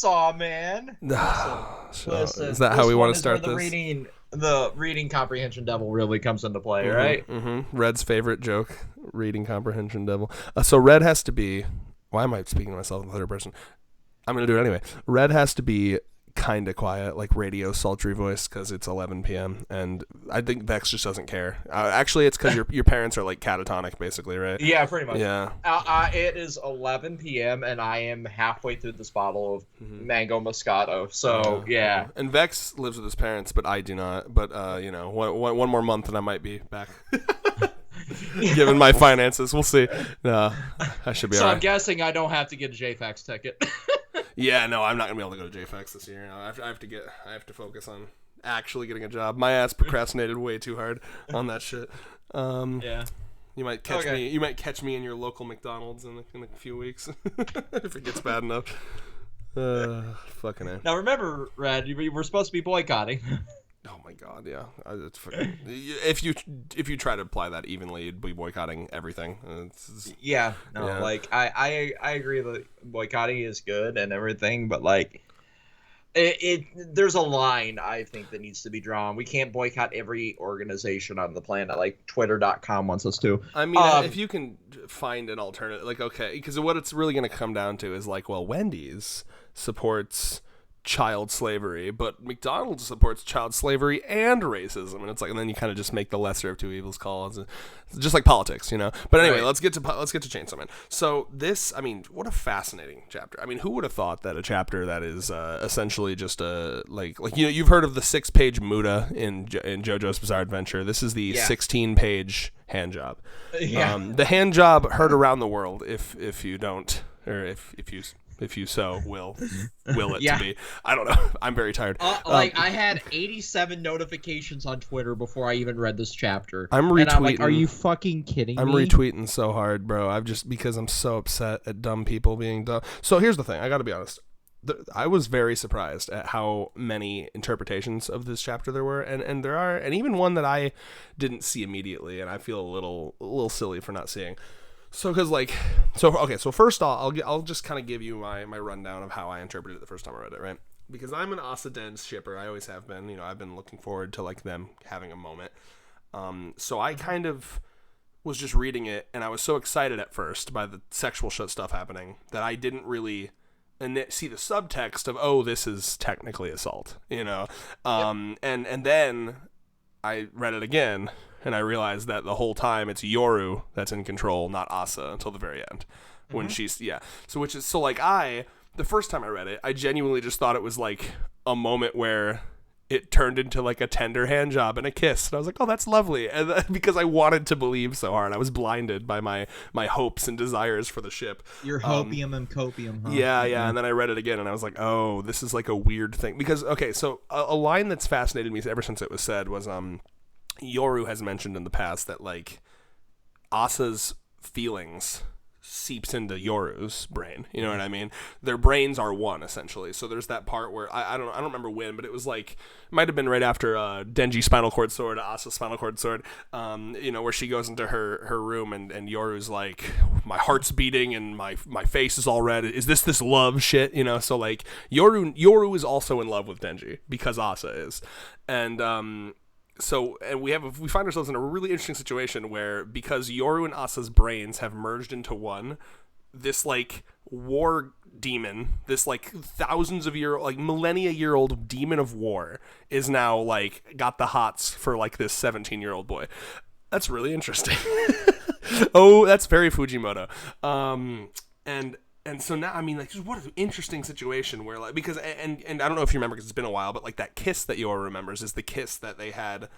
Saw Man. Listen. Is that how we want to start this? The reading comprehension devil really comes into play, right? Mm-hmm. Red's favorite joke, reading comprehension devil. So Red has to be. Why am I speaking to myself in the third person? I'm gonna do it anyway. Red has to be kind of quiet, like radio sultry voice, because it's 11 p.m. and I think Vex just doesn't care. Actually, it's because your parents are like catatonic, basically, right? Yeah, pretty much. Yeah. It is 11 p.m. and I am halfway through this bottle of mango Moscato. So yeah. And Vex lives with his parents, but I do not. But one more month and I might be back. Given my finances, we'll see. No, I should be so all right. I'm guessing I don't have to get a JFAX ticket. Yeah, no, I'm not gonna be able to go to JFAX this year. I have to focus on actually getting a job. My ass procrastinated way too hard on that shit. Yeah. You might catch me. You might catch me in your local McDonald's in a few weeks if it gets bad enough. Fucking A. Now remember, Red, you were supposed to be boycotting. Oh my god, yeah. If you try to apply that evenly, you'd be boycotting everything. Like I agree that boycotting is good and everything, but like there's a line I think that needs to be drawn. We can't boycott every organization on the planet like Twitter.com wants us to. I mean, if you can find an alternative, like, okay, because what it's really going to come down to is like, well, Wendy's supports child slavery, but McDonald's supports child slavery and racism, and it's like, and then you kind of just make the lesser of two evils call. It's just like politics, you know. But anyway, let's get to Chainsaw Man. So this, I mean, what a fascinating chapter. I mean, who would have thought that a chapter that is essentially just a like you've heard of the 6-page Muda in JoJo's Bizarre Adventure. This is the 16-page hand job. The hand job heard around the world. If you don't, or if you so will it to be. I don't know. I'm very tired. I had 87 notifications on Twitter before I even read this chapter. I'm retweeting. And I'm like, are you fucking kidding me? I'm retweeting so hard, bro. Because I'm so upset at dumb people being dumb. So here's the thing. I got to be honest. I was very surprised at how many interpretations of this chapter there were, and there are, and even one that I didn't see immediately, and I feel a little silly for not seeing. So, so first I'll just kind of give you my rundown of how I interpreted it the first time I read it, right? Because I'm an Asa Den's shipper. I always have been. You know, I've been looking forward to like them having a moment. So I kind of was just reading it, and I was so excited at first by the sexual stuff happening that I didn't really see the subtext of, oh, this is technically assault, you know? And then I read it again, and I realized that the whole time it's Yoru that's in control, not Asa, until the very end. When she's, the first time I read it, I genuinely just thought it was like a moment where it turned into like a tender hand job and a kiss. And I was like, oh, that's lovely. And because I wanted to believe so hard. I was blinded by my hopes and desires for the ship. Your hopium and copium, huh? Yeah. And then I read it again and I was like, oh, this is like a weird thing. Because, okay, so a line that's fascinated me ever since it was said was, Yoru has mentioned in the past that like Asa's feelings seeps into Yoru's brain. You know what I mean? Their brains are one, essentially. So there's that part where I don't remember when, but it was like, might have been right after Denji spinal cord sword, Asa spinal cord sword, where she goes into her room and Yoru's like, my heart's beating and my face is all red. Is this love shit? You know, so like Yoru is also in love with Denji because Asa is. And we find ourselves in a really interesting situation where, because Yoru and Asa's brains have merged into one, this like war demon, this like millennia-year-old demon of war is now like got the hots for like this 17-year-old boy. That's really interesting. Oh, that's very Fujimoto. And so now, I mean, like, what an interesting situation where, like, because, and I don't know if you remember because it's been a while, but, like, that kiss that Yoru remembers is the kiss that they had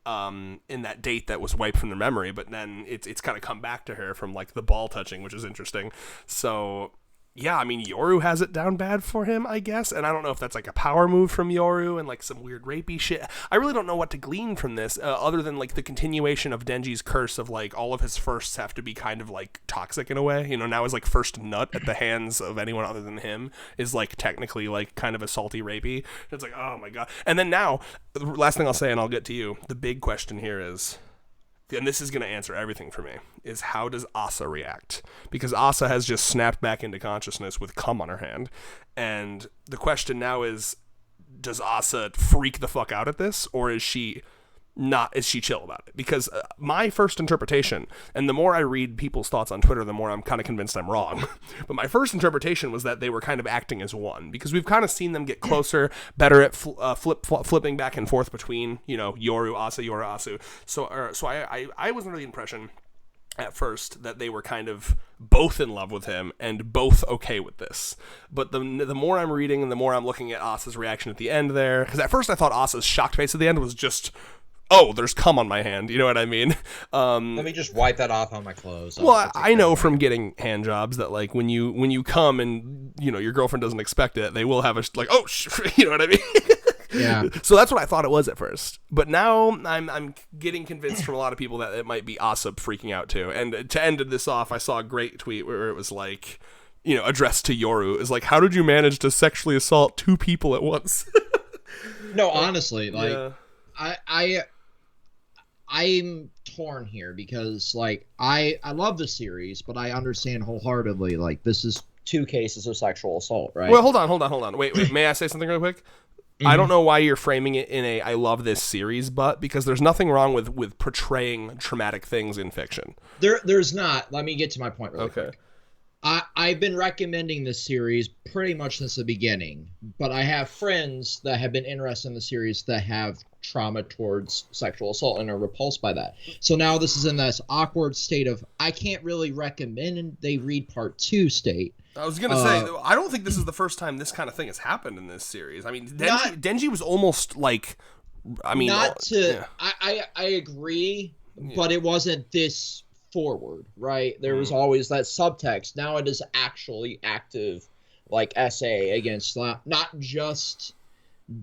in that date that was wiped from their memory, but then it's kind of come back to her from, like, the ball touching, which is interesting. So, yeah, I mean, Yoru has it down bad for him, I guess, and I don't know if that's, like, a power move from Yoru and, like, some weird rapey shit. I really don't know what to glean from this, other than, like, the continuation of Denji's curse of, like, all of his firsts have to be kind of, like, toxic in a way. You know, now his, like, first nut at the hands of anyone other than him is, like, technically, like, kind of a salty rapey. It's like, oh, my God. And then now, the last thing I'll say, and I'll get to you, the big question here is, and this is going to answer everything for me, is how does Asa react? Because Asa has just snapped back into consciousness with cum on her hand. And the question now is, does Asa freak the fuck out at this, or is she chill about it? Because my first interpretation, and the more I read people's thoughts on Twitter, the more I'm kind of convinced I'm wrong. But my first interpretation was that they were kind of acting as one, because we've kind of seen them get closer, better at flipping back and forth between, Yoru, Asa, Yoru, Asu. So I was under the impression at first that they were kind of both in love with him and both okay with this. But the more I'm reading and the more I'm looking at Asa's reaction at the end there, because at first I thought Asa's shocked face at the end was just, oh, there's cum on my hand. You know what I mean? Let me just wipe that off on my clothes. Well, I know from getting hand jobs that, like, when you come and, your girlfriend doesn't expect it, they will have you know what I mean? Yeah. So that's what I thought it was at first. But now I'm getting convinced from a lot of people that it might be Asa freaking out too. And to end this off, I saw a great tweet where it was like, addressed to Yoru. Is like, how did you manage to sexually assault 2 people at once? No, honestly, like, yeah. I'm torn here because, like, I love the series, but I understand wholeheartedly, like, this is 2 cases of sexual assault, right? Well, hold on. Wait. May I say something real quick? Mm-hmm. I don't know why you're framing it in a I love this series, but because there's nothing wrong with portraying traumatic things in fiction. There's not. Let me get to my point really quick. I've been recommending this series pretty much since the beginning, but I have friends that have been interested in the series that have trauma towards sexual assault and are repulsed by that. So now this is in this awkward state of, I can't really recommend they read part 2 state. I was going to say, I don't think this is the first time this kind of thing has happened in this series. I mean, Denji was almost like, I agree, but it wasn't this forward, right? There was always that subtext. Now it is actually active, like, SA against not just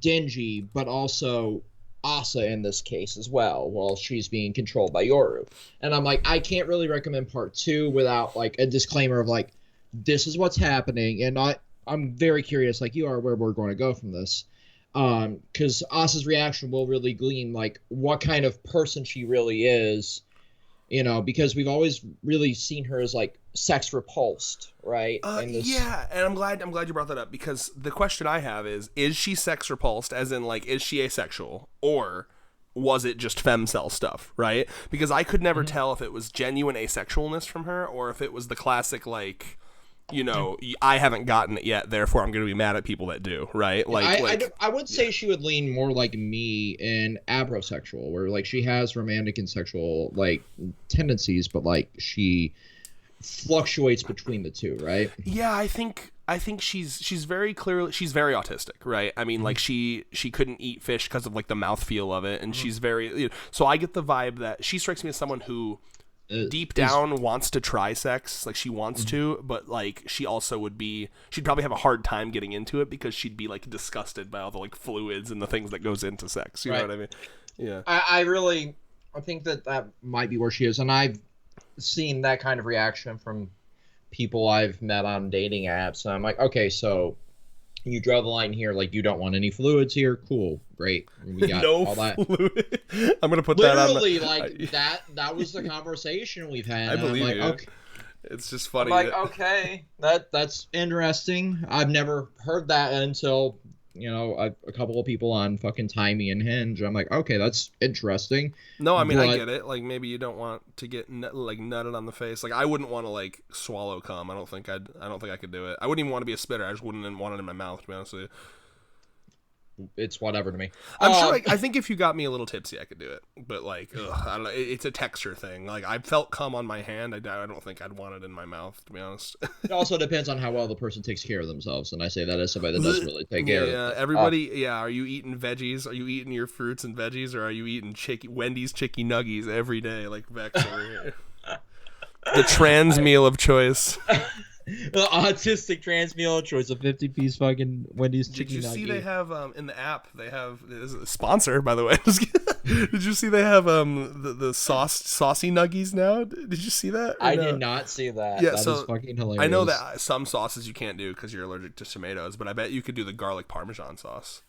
Denji, but also Asa in this case as well, while she's being controlled by Yoru. And I'm like, I can't really recommend part 2 without, like, a disclaimer of, like, this is what's happening, and I'm very curious, like you are, where we're going to go from this. Because Asa's reaction will really glean, like, what kind of person she really is, because we've always really seen her as, like, sex repulsed, right? Yeah, and I'm glad you brought that up, because the question I have is she sex repulsed, as in, like, is she asexual, or was it just femcel stuff, right? Because I could never tell if it was genuine asexualness from her, or if it was the classic, like, I haven't gotten it yet, therefore I'm going to be mad at people that do, right? I would say she would lean more like me in abrosexual, where, like, she has romantic and sexual, like, tendencies, but, like, she fluctuates between the two, right? Yeah, I think she's very clearly, she's very autistic, right? I mean, like, she couldn't eat fish because of, like, the mouthfeel of it, and she's very, so I get the vibe that she strikes me as someone who deep down wants to try sex, like, she wants to, but, like, she also she'd probably have a hard time getting into it because she'd be, like, disgusted by all the, like, fluids and the things that goes into sex, you know what I mean? Yeah. I think that might be where she is, and I've seen that kind of reaction from people I've met on dating apps, and I'm like, okay, so you draw the line here, like, you don't want any fluids here, cool, great, we got no all that fluid. I'm gonna put literally that on like that was the conversation we've had. I believe like, you. okay. It's just funny. I'm like, okay, that's interesting. I've never heard that until a couple of people on fucking Timey and Hinge. I'm like, okay, that's interesting. No, I mean, I get it. Like, maybe you don't want to get nutted on the face. Like, I wouldn't want to, like, swallow cum. I don't think I could do it. I wouldn't even want to be a spitter. I just wouldn't want it in my mouth, to be honest with you. It's whatever to me. I'm sure. Like, I think if you got me a little tipsy, I could do it. But, like, I don't know. It's a texture thing. Like, I felt cum on my hand. I don't think I'd want it in my mouth, to be honest. It also depends on how well the person takes care of themselves, and I say that as somebody that doesn't really take care of themselves. Yeah, everybody. Are you eating veggies? Are you eating your fruits and veggies, or are you eating Wendy's Chicky Nuggies every day, like Vex over here? The trans meal of choice. The autistic trans meal choice, a 50-piece fucking Wendy's chicken nugget. Did you see they have in the app, they have, this is a sponsor, by the way. Did you see they have the saucy nuggies now? Did you see that? I did not see that. Yeah, that is fucking hilarious. I know that some sauces you can't do because you're allergic to tomatoes, but I bet you could do the garlic parmesan sauce.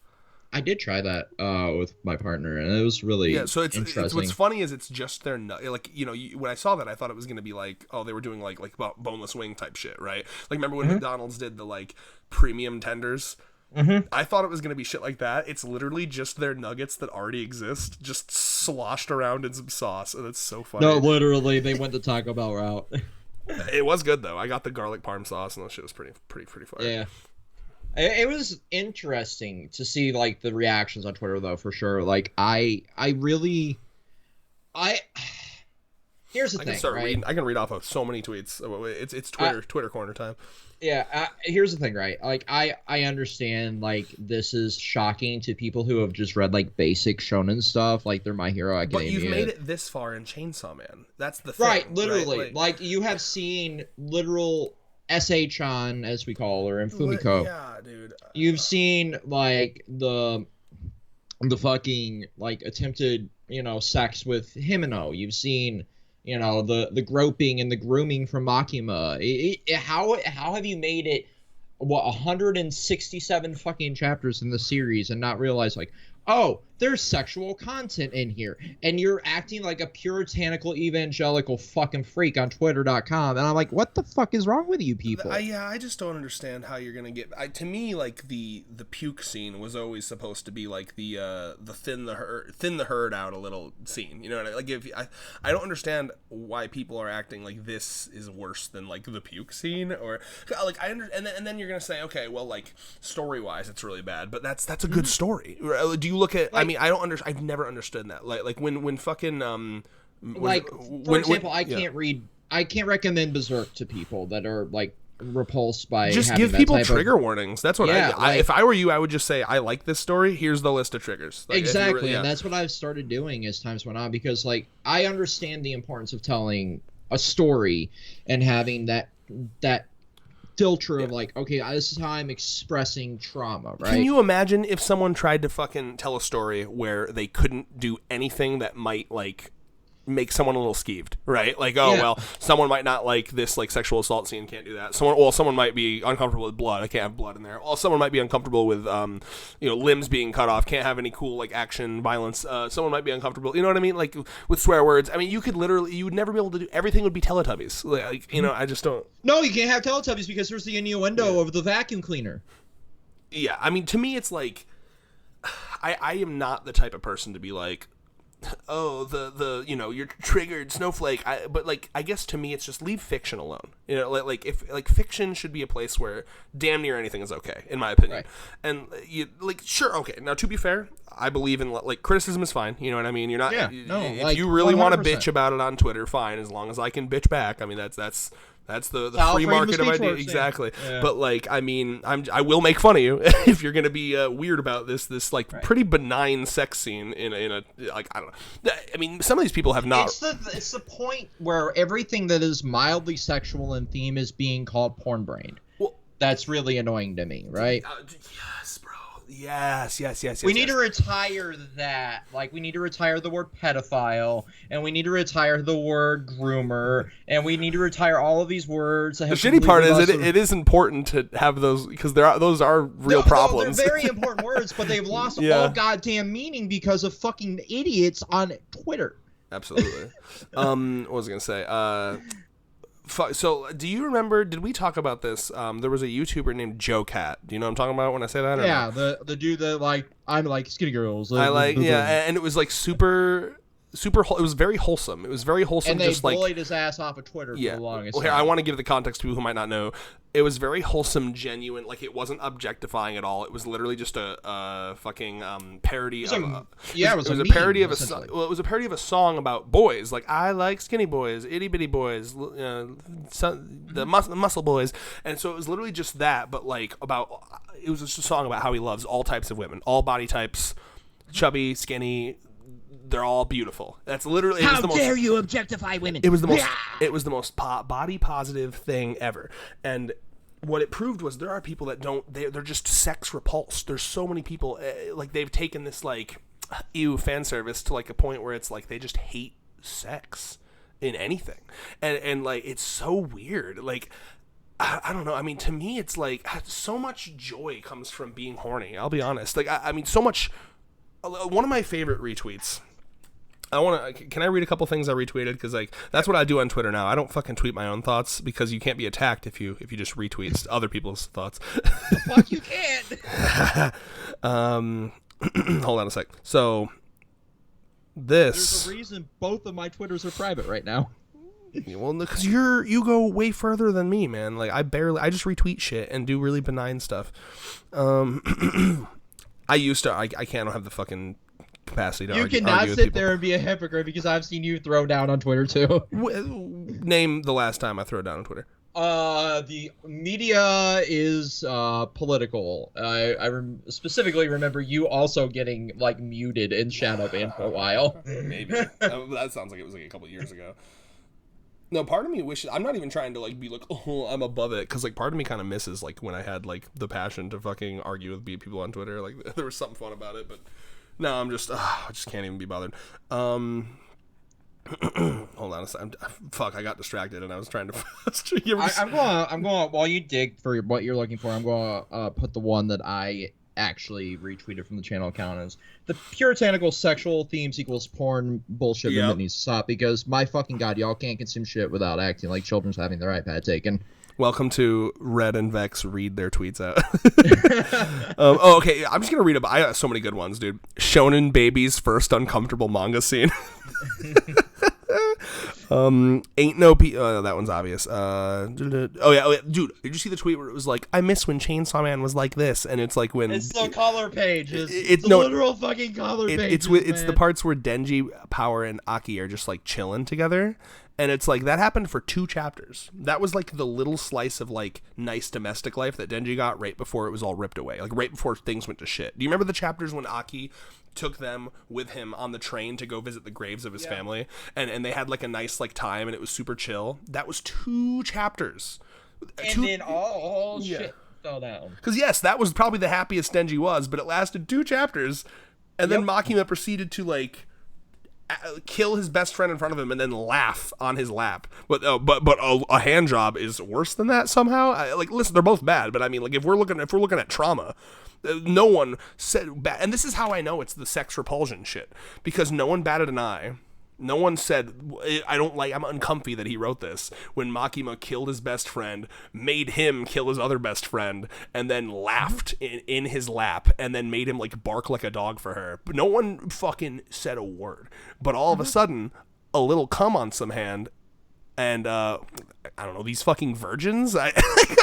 I did try that with my partner, and it was really So it's interesting. what's funny is it's just their like when I saw that I thought it was gonna be like, oh, they were doing like boneless wing type shit, right? Like remember when McDonald's did the like premium tenders? I thought it was gonna be shit like that. It's literally just their nuggets that already exist, just sloshed around in some sauce, and it's so funny. No, literally, they went the Taco Bell route. It was good though. I got the garlic parm sauce, and that shit was pretty fire. Yeah. It was interesting to see like the reactions on Twitter though, for sure. Like I really here's the thing, right? I can read off of so many tweets. It's Twitter corner time. Yeah, here's the thing, right? Like I understand like this is shocking to people who have just read like basic shonen stuff, like they're My Hero Academia. But you've made it this far in Chainsaw Man. That's the thing. Right, literally. Right? Like you have seen literal SH-on, as we call her, and Fumiko. Yeah, dude. You've seen like the fucking like attempted, sex with Himeno. You've seen, the groping and the grooming from Makima. How have you made it 167 fucking chapters in the series and not realize like, oh, there's sexual content in here, and you're acting like a puritanical evangelical fucking freak on Twitter.com, and I'm like, what the fuck is wrong with you people? I just don't understand how you're gonna get. To me, like the puke scene was always supposed to be like the thin the herd out a little scene. You know what I mean? Like if I don't understand why people are acting like this is worse than like the puke scene, or like and then you're gonna say, okay, well, like story wise it's really bad, but that's a good story. Do you look at? Like, I mean, I've never understood that. Like when fucking for example, I can't recommend Berserk to people that are like repulsed by just give people trigger warnings. That's what if I were you, I would just say, I like this story, here's the list of triggers. Like, exactly. And that's what I've started doing as times went on, because like I understand the importance of telling a story and having that filter of like, okay, this is how I'm expressing trauma, right? Can you imagine if someone tried to fucking tell a story where they couldn't do anything that might like make someone a little skeeved, right? Like, well, someone might not like this like sexual assault scene, can't do that. Someone might be uncomfortable with blood, I can't have blood in there. Well, someone might be uncomfortable with limbs being cut off, can't have any cool like action violence. Someone might be uncomfortable, you know what I mean? Like with swear words. I mean, you would never be able to do everything. Would be Teletubbies. Like, I just don't. No, you can't have Teletubbies because there's the innuendo of the vacuum cleaner. Yeah, I mean, to me, it's like I am not the type of person to be like, oh, you're triggered snowflake. But like, I guess to me it's just leave fiction alone. Like if like fiction should be a place where damn near anything is okay, in my opinion. Right. And you like, sure, okay. Now to be fair, I believe in like criticism is fine. You know what I mean? You're not. Yeah, if you really want to bitch about it on Twitter, fine. As long as I can bitch back. I mean, that's the free market of ideas. Exactly. Yeah. But like, I mean, I will make fun of you if you're gonna be weird about this like pretty benign sex scene in a like, I don't know. I mean, some of these people have not. It's the point where everything that is mildly sexual in theme is being called porn brain. Well, that's really annoying to me, right? Yes, bro. Yes. We need to retire that. Like, we need to retire the word pedophile, and we need to retire the word groomer, and we need to retire all of these words. The shitty part is it is important to have those, because those are real problems. They're very important words, but they've lost all goddamn meaning because of fucking idiots on Twitter. Absolutely. What was I gonna say? So, do you remember? Did we talk about this? There was a YouTuber named Joe Cat. Do you know what I'm talking about when I say that? Or yeah, the dude that like, I'm like skinny girls. And it was like super. It was very wholesome. It was very wholesome. And they just bullied his ass off of Twitter for the longest time. Here, I want to give the context to people who might not know. It was very wholesome, genuine. Like, it wasn't objectifying at all. It was literally just a fucking parody. It was a parody of a song. Well, it was a parody of a song about boys. Like, I like skinny boys, itty bitty boys, the muscle boys. And so it was literally just that, but like it was just a song about how he loves all types of women, all body types, chubby, skinny. They're all beautiful. That's literally. How dare you objectify women? It was the most. It was the most body positive thing ever. And what it proved was there are people that don't. They're just sex repulsed. There's so many people like they've taken this like fan service to like a point where it's like they just hate sex in anything, and like it's so weird. Like I don't know. I mean, to me, it's like so much joy comes from being horny. I'll be honest. Like, I mean, so much. One of my favorite retweets. Can I read a couple things I retweeted? Because like that's what I do on Twitter now. I don't fucking tweet my own thoughts because you can't be attacked if you just retweet other people's thoughts. The fuck you can't. Hold on a sec. So this. There's a reason both of my Twitters are private right now. Well, because you go way further than me, man. Like I just retweet shit and do really benign stuff. I used to. I can't have the fucking capacity to argue. You cannot sit there and be a hypocrite because I've seen you throw down on Twitter too. Name the last time I threw down on Twitter. The media is political. I specifically remember you also getting like muted in shadow ban for a while. Maybe that sounds like it was like a couple years ago. No, part of me wishes. I'm not even trying to like be like, oh, I'm above it, because like part of me kind of misses like when I had like the passion to fucking argue with people on Twitter. Like there was something fun about it, but no, I just can't even be bothered. Hold on a second. Fuck, I got distracted and I was trying to. I'm going. While you dig for what you're looking for, I'm going to put the one that I actually retweeted from the channel account as the puritanical sexual themes equals porn bullshit that needs to stop, because my fucking god, y'all can't consume shit without acting like children's having their iPad taken. Welcome to Red and Vex read their tweets out. Okay, I'm just gonna read I got so many good ones, dude. Shonen Baby's first uncomfortable manga scene. Ain't no that one's obvious. Oh yeah, dude, did you see the tweet where it was like, I miss when Chainsaw Man was like this, and it's like when it's the color page. It's the literal fucking color page. It's the parts where Denji, Power, and Aki are just like chilling together. And it's like that happened for 2 chapters. That was like the little slice of like nice domestic life that Denji got right before it was all ripped away. Like right before things went to shit. Do you remember the chapters when Aki took them with him on the train to go visit the graves of his family? And they had like a nice like time and it was super chill. That was 2 chapters. And then all shit fell down. Because yes, that was probably the happiest Denji was, but it lasted 2 chapters. And then Makima proceeded to like kill his best friend in front of him and then laugh on his lap. But a hand job is worse than that somehow. Like, listen, they're both bad, but I mean, like, if we're looking at trauma, no one said bad. And this is how I know it's the sex repulsion shit, because no one batted an eye. No one said, I'm uncomfy that he wrote this, when Makima killed his best friend, made him kill his other best friend, and then laughed in his lap, and then made him, like, bark like a dog for her. But no one fucking said a word. But all of a sudden, a little cum on some hand, and, I don't know, these fucking virgins?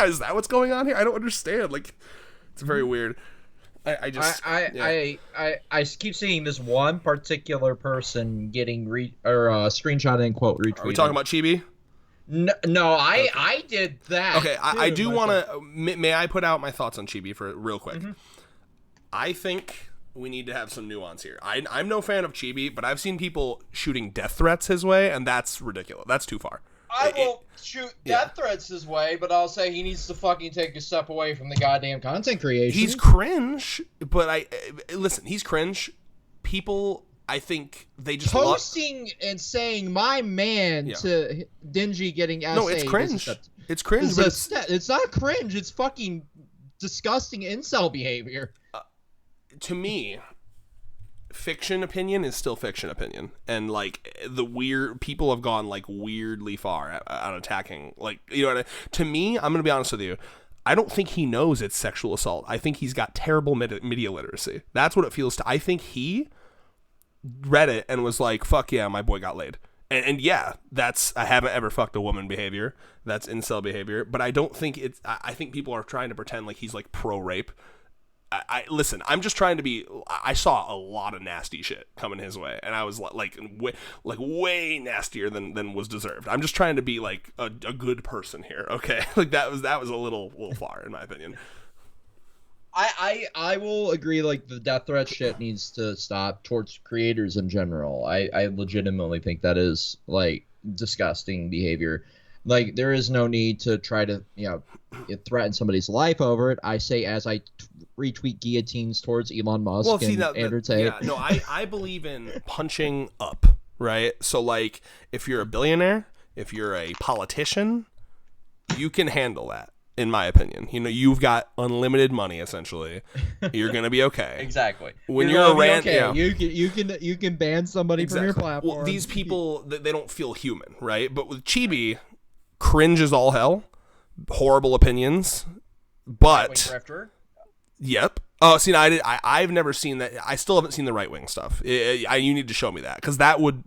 Is that what's going on here? I don't understand. Like, it's very weird. I keep seeing this one particular person getting screenshot and quote retweeted. Are we talking about Chibi? No, I did that. Okay, I do want to. May I put out my thoughts on Chibi for real quick? Mm-hmm. I think we need to have some nuance here. I'm no fan of Chibi, but I've seen people shooting death threats his way, and that's ridiculous. That's too far. I won't shoot death threats his way, but I'll say he needs to fucking take a step away from the goddamn content creation. He's cringe, but listen, he's cringe. People, I think they just posting and saying "my man" to Denji getting no, it's cringe. It's cringe. It's not cringe. It's fucking disgusting incel behavior. To me, fiction opinion is still fiction opinion, and like the weird people have gone like weirdly far on attacking, like, you know what I mean? To me, I'm gonna be honest with you, I don't think he knows it's sexual assault. I think he's got terrible media literacy. That's what it feels to. I think he read it and was like, fuck yeah, my boy got laid. And yeah, that's I haven't ever fucked a woman behavior. That's incel behavior. But I don't think it's I think people are trying to pretend like he's like pro rape. Listen, I'm just trying to be. I saw a lot of nasty shit coming his way, and I was like way nastier than was deserved. I'm just trying to be like a good person here, okay? Like that was a little far in my opinion. I will agree. Like the death threat shit needs to stop towards creators in general. I legitimately think that is like disgusting behavior. Like there is no need to try to threaten somebody's life over it. I say as I retweet guillotines towards Elon Musk and Andrew Tate. Yeah, no, I believe in punching up, right? So like if you're a billionaire, if you're a politician, you can handle that. In my opinion, you've got unlimited money. Essentially, you're gonna be okay. Exactly. When you're a rant, okay. yeah. You can ban somebody from your platform. Well, these people, they don't feel human, right? But with Chibi, cringe is all hell, horrible opinions, but yep. Oh, see, I've never seen that. I still haven't seen the right wing stuff. You need to show me that, because that would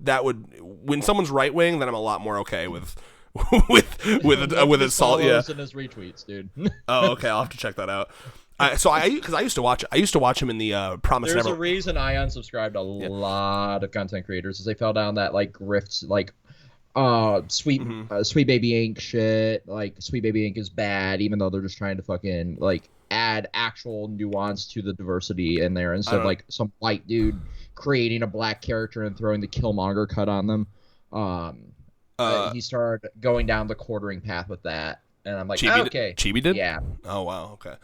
when someone's right wing, then I'm a lot more okay with with assault. Yeah, and his retweets, dude. Oh, okay. I'll have to check that out. Because I used to watch him in the Promise There's Never. a reason I unsubscribed a lot of content creators, is they fell down that like grifts, like Sweet Baby Inc. shit. Like Sweet Baby Inc. is bad, even though they're just trying to fucking like add actual nuance to the diversity in there, instead of like some white dude creating a black character and throwing the Killmonger cut on them. He started going down the quartering path with that, and I'm like, okay. Chibi did? Yeah. Oh, wow, okay.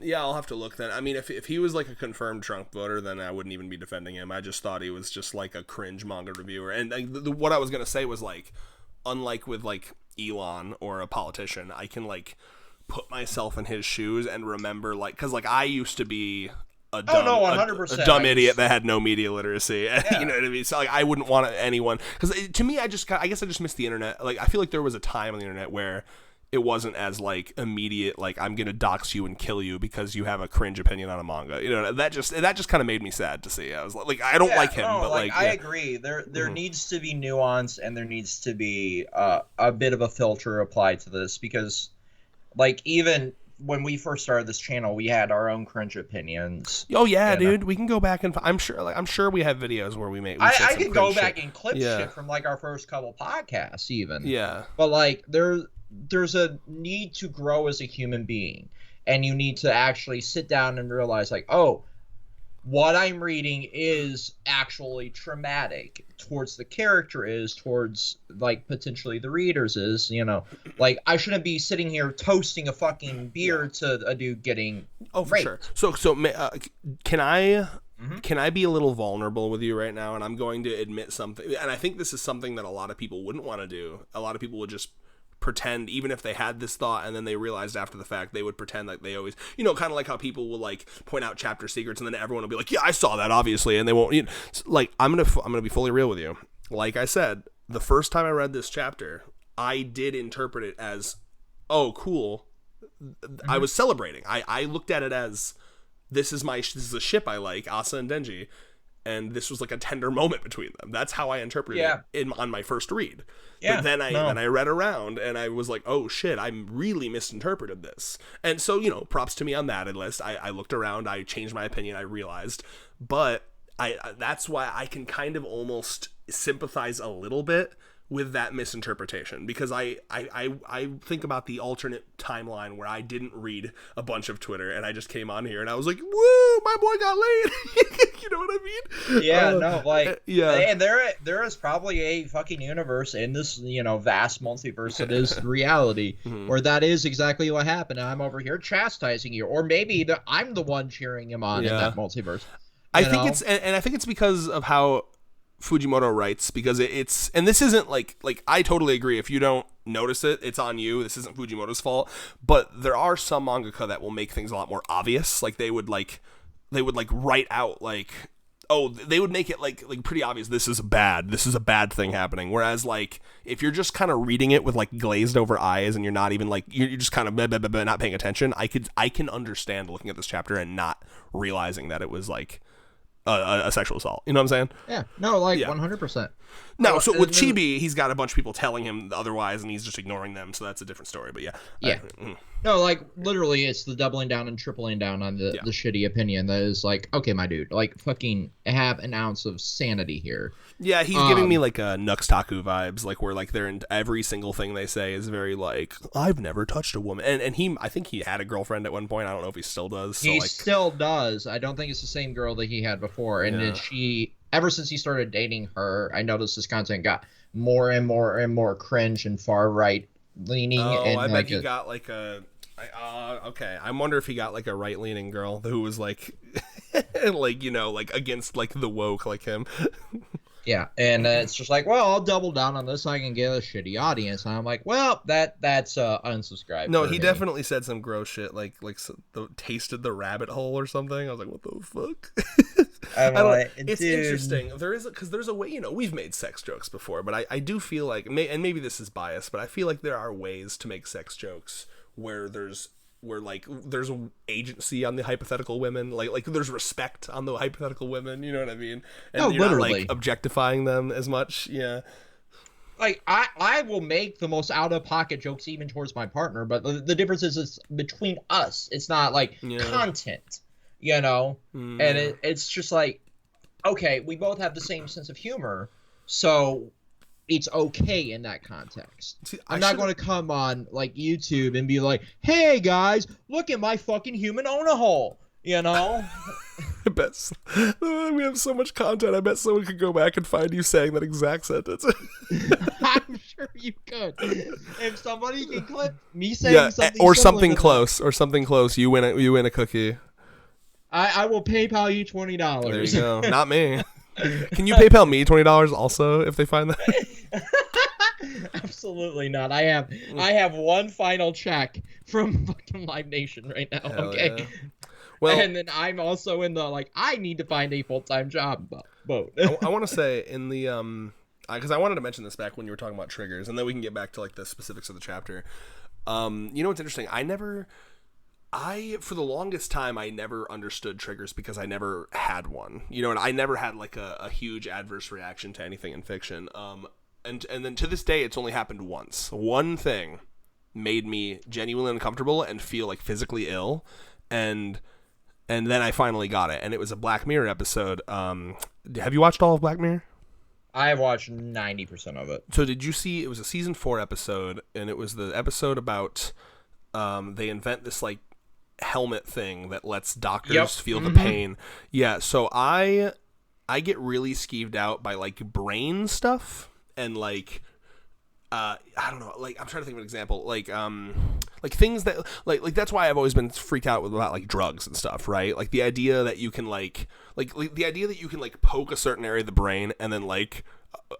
Yeah, I'll have to look then. I mean, if he was like a confirmed Trump voter, then I wouldn't even be defending him. I just thought he was just like a cringe manga reviewer. And what I was going to say was, like, unlike with like Elon or a politician, I can like put myself in his shoes and remember, like, because like I used to be a dumb idiot that had no media literacy. Yeah. You know what I mean? So like I wouldn't want anyone, because to me, I guess I just miss the internet. Like I feel like there was a time on the internet where it wasn't as like immediate, like I'm gonna dox you and kill you because you have a cringe opinion on a manga. You know, that just kind of made me sad to see. I was like I don't like him, but like I agree. There needs to be nuance, and there needs to be a bit of a filter applied to this, because like even when we first started this channel, we had our own cringe opinions. Oh yeah, dude, we can go back and I'm sure we have videos where we make. I can go back and clip shit from like our first couple podcasts, even. Yeah. But like there's a need to grow as a human being, and you need to actually sit down and realize, like, oh, what I'm reading is actually traumatic towards the character, is towards like potentially the readers, is, like I shouldn't be sitting here toasting a fucking beer to a dude getting raped. For sure. So can I be a little vulnerable with you right now? And I'm going to admit something, and I think this is something that a lot of people wouldn't want to do. A lot of people would just pretend, even if they had this thought and then they realized after the fact, they would pretend like they always, kind of like how people will like point out chapter secrets, and then everyone will be like, yeah, I saw that, obviously, and they won't. Like I'm gonna be fully real with you. Like I said, the first time I read this chapter, I did interpret it as, oh, cool. I was celebrating. I looked at it as, this is a ship I like, Asa and Denji, and this was like a tender moment between them. That's how I interpreted it on my first read. Yeah, but then I read around and I was like, oh shit, I really misinterpreted this. And so, props to me on that, at least. I looked around, I changed my opinion, I realized. But that's why I can kind of almost sympathize a little bit with that misinterpretation, because I think about the alternate timeline where I didn't read a bunch of Twitter and I just came on here and I was like, woo, my boy got laid. You know what I mean? Yeah, and there is probably a fucking universe in this vast multiverse that is reality where that is exactly what happened, and I'm over here chastising you, or maybe I'm the one cheering him on in that multiverse. I think it's because of how Fujimoto writes, because it's, and this isn't like I totally agree, if you don't notice it, it's on you, this isn't Fujimoto's fault, but there are some mangaka that will make things a lot more obvious. Like they would write out like, oh, they would make it like pretty obvious, this is a bad thing happening, whereas like if you're just kind of reading it with like glazed over eyes and you're not even like, you're just kind of not paying attention, I can understand looking at this chapter and not realizing that it was like a sexual assault. You know what I'm saying? Yeah. No, like 100%. No, so with Chibi, he's got a bunch of people telling him otherwise, and he's just ignoring them, so that's a different story, but yeah. Yeah. No, like, literally, it's the doubling down and tripling down on the shitty opinion that is like, okay, my dude, like, fucking have an ounce of sanity here. Yeah, he's giving me, like, Nuxtaku vibes, like, where, like, they're in every single thing they say is very, like, I've never touched a woman. And I think he had a girlfriend at one point. I don't know if he still does. He still does. I don't think it's the same girl that he had before. And then ever since he started dating her, I noticed his content got more and more and more cringe and far right leaning. Oh, and I bet he got like a. Okay, I wonder if he got like a right leaning girl who was like, like against like the woke like him. Yeah, and it's just like, well, I'll double down on this so I can get a shitty audience. And I'm like, well, that's unsubscribe. No, for he me. definitely said some gross shit, like tasted the rabbit hole or something. I was like, what the fuck? I'm I don't. like, It's dude. interesting. Because there's a way. We've made sex jokes before, but I do feel like, and maybe this is biased, but I feel like there are ways to make sex jokes where there's agency on the hypothetical women, like there's respect on the hypothetical women, you know what I mean? And you're literally. not like objectifying them as much. Yeah. Like I will make the most out of pocket jokes even towards my partner, but the difference is it's between us. It's not like content, And it's just like, okay, we both have the same sense of humor, so it's okay in that context. See, I'm not going to come on like YouTube and be like, "Hey guys, look at my fucking human hole." I bet we have so much content. I bet someone could go back and find you saying that exact sentence. I'm sure you could. If somebody can clip me saying something or similar something to close, or something close, you win a cookie. I will PayPal you $20. There you go. Not me. Can you PayPal me $20 also if they find that? Absolutely not. I have one final check from fucking Live Nation right now. Hell okay. yeah. Well, and then I'm also in the like I need to find a full-time job boat. I want to say in the because I wanted to mention this back when you were talking about triggers, and then we can get back to like the specifics of the chapter. What's interesting? For the longest time, I never understood triggers because I never had one, and I never had like a huge adverse reaction to anything in fiction. And then to this day, it's only happened once. One thing made me genuinely uncomfortable and feel like physically ill, and then I finally got it, and it was a Black Mirror episode. Have you watched all of Black Mirror? I have watched 90% of it. So did you see? It was a season 4 episode, and it was the episode about they invent this like helmet thing that lets doctors feel the pain. Yeah, so I get really skeeved out by like brain stuff and like I don't know, like I'm trying to think of an example, like things that like that's why I've always been freaked out about like drugs and stuff, right? Like the idea that you can like the idea that you can like poke a certain area of the brain and then like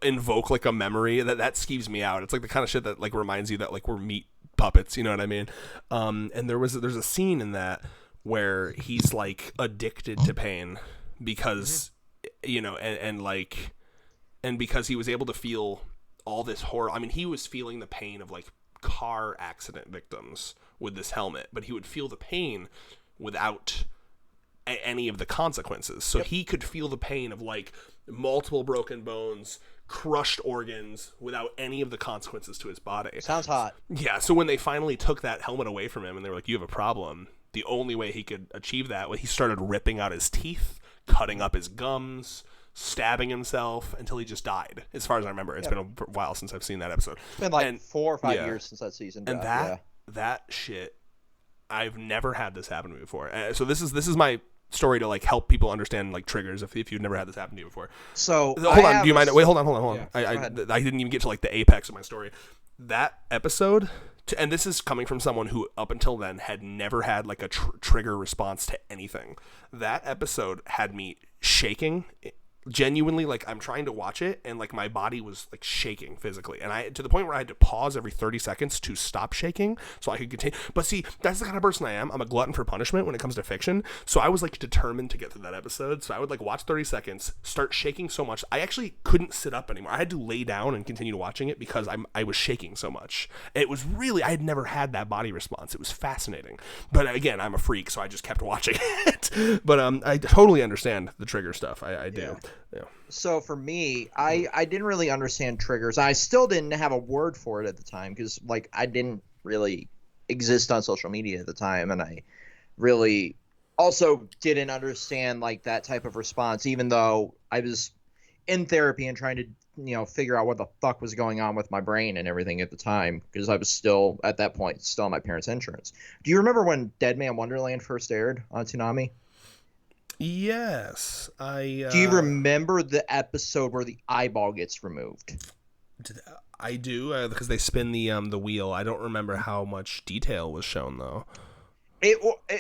invoke like a memory that skeeves me out. It's like the kind of shit that like reminds you that like we're meat puppets, you know what I mean? And there's a scene in that where he's like addicted to pain because and because he was able to feel all this horror. I mean, he was feeling the pain of like car accident victims with this helmet, but he would feel the pain without any of the consequences. So he could feel the pain of like multiple broken bones, crushed organs without any of the consequences to his body. Sounds hot. Yeah, so when they finally took that helmet away from him and they were like, you have a problem, the only way he could achieve that was he started ripping out his teeth, cutting up his gums, stabbing himself until he just died, as far as I remember. It's been a while since I've seen that episode. It's been like 4 or 5 years since that season dropped. And that shit, I've never had this happen to me before. So this is my story to like help people understand like triggers if you've never had this happen to you before. So hold on, do you mind? Wait, hold on. Yeah, I didn't even get to like the apex of my story. That episode, and this is coming from someone who up until then had never had like a trigger response to anything. That episode had me shaking. Genuinely, like I'm trying to watch it and like my body was like shaking physically, and I to the point where I had to pause every 30 seconds to stop shaking so I could continue. But see, that's the kind of person I am. I'm a glutton for punishment when it comes to fiction, so I was like determined to get through that episode. So I would like watch 30 seconds, start shaking so much I actually couldn't sit up anymore. I had to lay down and continue watching it because I was shaking so much. It was really, I had never had that body response. It was fascinating, but again, I'm a freak, so I just kept watching it. But I totally understand the trigger stuff. I do. Yeah. So for me, I didn't really understand triggers. I still didn't have a word for it at the time because like I didn't really exist on social media at the time, and I really also didn't understand like that type of response, even though I was in therapy and trying to figure out what the fuck was going on with my brain and everything at the time, because I was still at that point still on my parents' insurance. Do you remember when Dead Man Wonderland first aired on Toonami? Yes, Do you remember the episode where the eyeball gets removed? I do, because they spin the wheel. I don't remember how much detail was shown though. It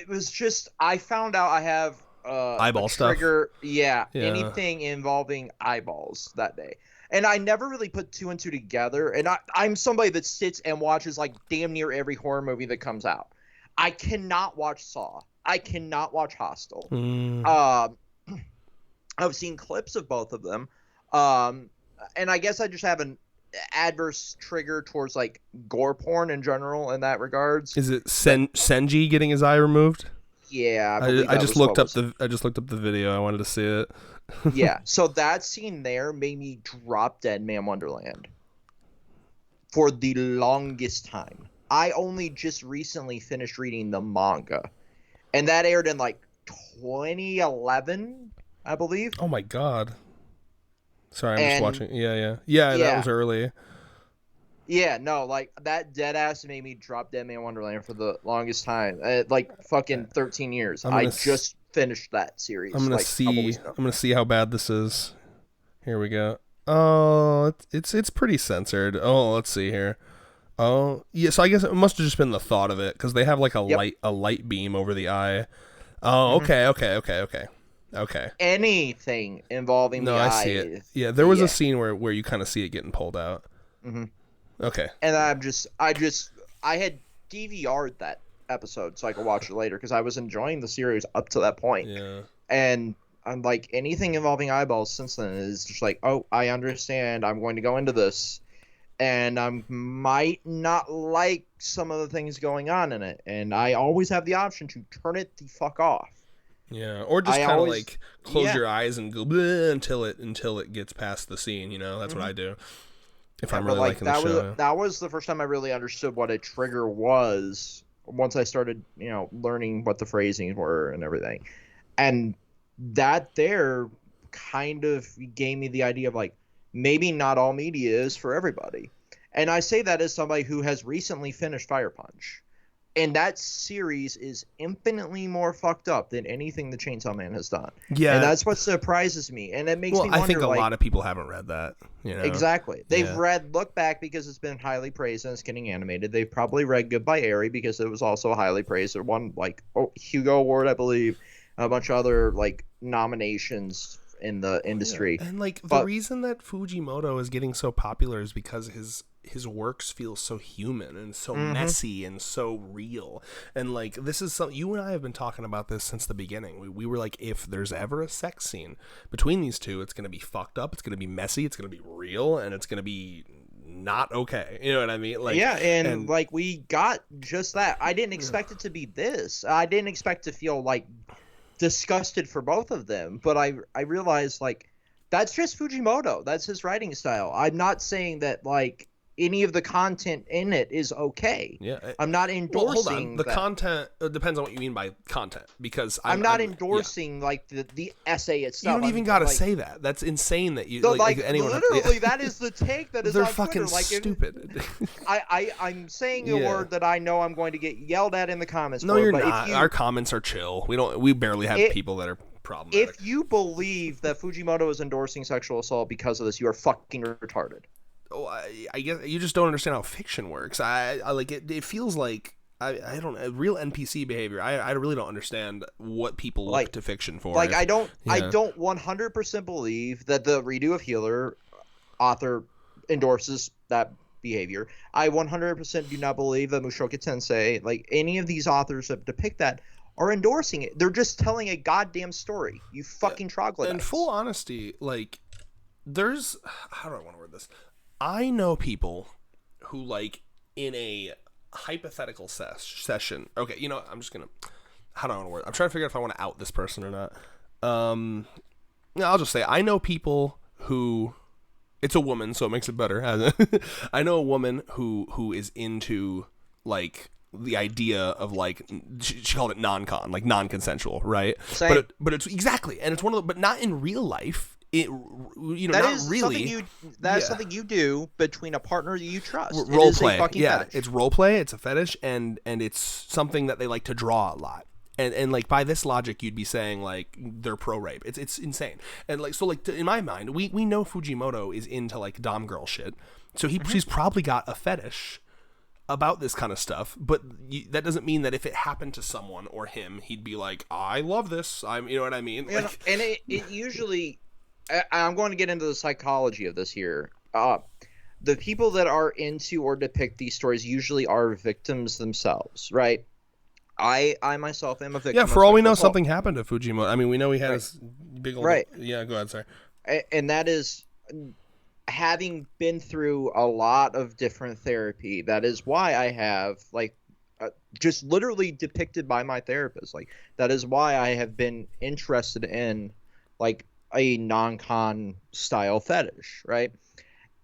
was just, I found out I have eyeball trigger, stuff. yeah, Yeah. anything involving eyeballs that day. And I never really put two and two together. And I'm somebody that sits and watches like damn near every horror movie that comes out. I cannot watch Saw. I cannot watch Hostel. I've seen clips of both of them. And I guess I just have an adverse trigger towards like gore porn in general in that regards. Is it Senji getting his eye removed? Yeah, I just looked up the video. I wanted to see it. Yeah, so that scene there made me drop Dead Man Wonderland for the longest time. I only just recently finished reading the manga, and that aired in like 2011, I believe. Oh my god! Sorry, I'm just watching. Yeah. That was early. Yeah, no, like that dead ass made me drop Dead Man Wonderland for the longest time. Like fucking 13 years. I just finished that series. I'm gonna see how bad this is. Here we go. Oh, it's pretty censored. Oh, let's see here. Oh, yeah. So I guess it must have just been the thought of it because they have like a light beam over the eye. Oh, okay. Anything involving the eye. I see it. Yeah, there was a scene where you kind of see it getting pulled out. Mm-hmm. Okay. And I had DVR'd that episode so I could watch it later because I was enjoying the series up to that point. Yeah. And I'm like, anything involving eyeballs since then is just like, oh, I understand. I'm going to go into this. And I might not like some of the things going on in it. And I always have the option to turn it the fuck off. Yeah, or just kind of like close your eyes and go until it gets past the scene. You know, that's what I do. If I'm really liking the show. That was the first time I really understood what a trigger was once I started, learning what the phrasings were and everything. And that there kind of gave me the idea of like, maybe not all media is for everybody. And I say that as somebody who has recently finished Fire Punch. And that series is infinitely more fucked up than anything the Chainsaw Man has done. Yeah. And that's what surprises me. And it makes me wonder, I think a lot of people haven't read that. Exactly. They've read Look Back because it's been highly praised and it's getting animated. They've probably read Goodbye Eri because it was also highly praised. It won Hugo Award, I believe, a bunch of other nominations in the industry. And the reason that Fujimoto is getting so popular is because his works feel so human and so messy and so real. And this is something you and I have been talking about this since the beginning. We were like, if there's ever a sex scene between these two, it's going to be fucked up, it's going to be messy, it's going to be real, and it's going to be not okay. You know what I mean? And we got just that. I didn't expect it to be this. I didn't expect to feel disgusted for both of them, but I realized that's just Fujimoto. That's his writing style. I'm not saying that any of the content in it is okay. Yeah, I'm not endorsing. Hold on. The content depends on what you mean by content, because I'm not endorsing the essay itself. You don't even got to say that. That's insane that you anyone. Literally, that is the take that is They're on fucking Twitter. stupid. I'm saying a word that I know I'm going to get yelled at in the comments. No, you're not. Our comments are chill. We barely have people that are problematic. If you believe that Fujimoto is endorsing sexual assault because of this, you are fucking retarded. Oh, I guess you just don't understand how fiction works. I like it. It feels like I don't know, real NPC behavior. I really don't understand what people look to fiction for. I don't 100% believe that the redo of Healer author endorses that behavior. I 100% do not believe that Mushoku Tensei, any of these authors that depict that, are endorsing it. They're just telling a goddamn story. You fucking troglodytes. In full honesty, there's, how do I want to word this? I know people who, in a hypothetical session. Okay, I'm just gonna. How do I want to word? I'm trying to figure out if I want to out this person or not. I'll just say I know people who. It's a woman, so it makes it better. I know a woman who is into the idea of she called it non-con, non-consensual, right? Same. But it's exactly, and it's one of the, but not in real life. That's something you do between a partner that you trust. Role play, fetish. It's role play. It's a fetish, and it's something that they like to draw a lot. And by this logic, you'd be saying they're pro rape. It's insane. And in my mind, we know Fujimoto is into dom girl shit, so she's probably got a fetish about this kind of stuff, but that doesn't mean that if it happened to someone or him, he'd be like, I love this. You know what I mean? Like, and it usually, I'm going to get into the psychology of this here. The people that are into or depict these stories usually are victims themselves, right? I myself am a victim. Yeah, for all we know, something happened to Fujimoto. I mean, we know he had this big old... Right. Yeah, go ahead, sorry. And that is, having been through a lot of different therapy, that is why I have, like, just literally depicted by my therapist. Like, that is why I have been interested in, like, a non-con style fetish, right?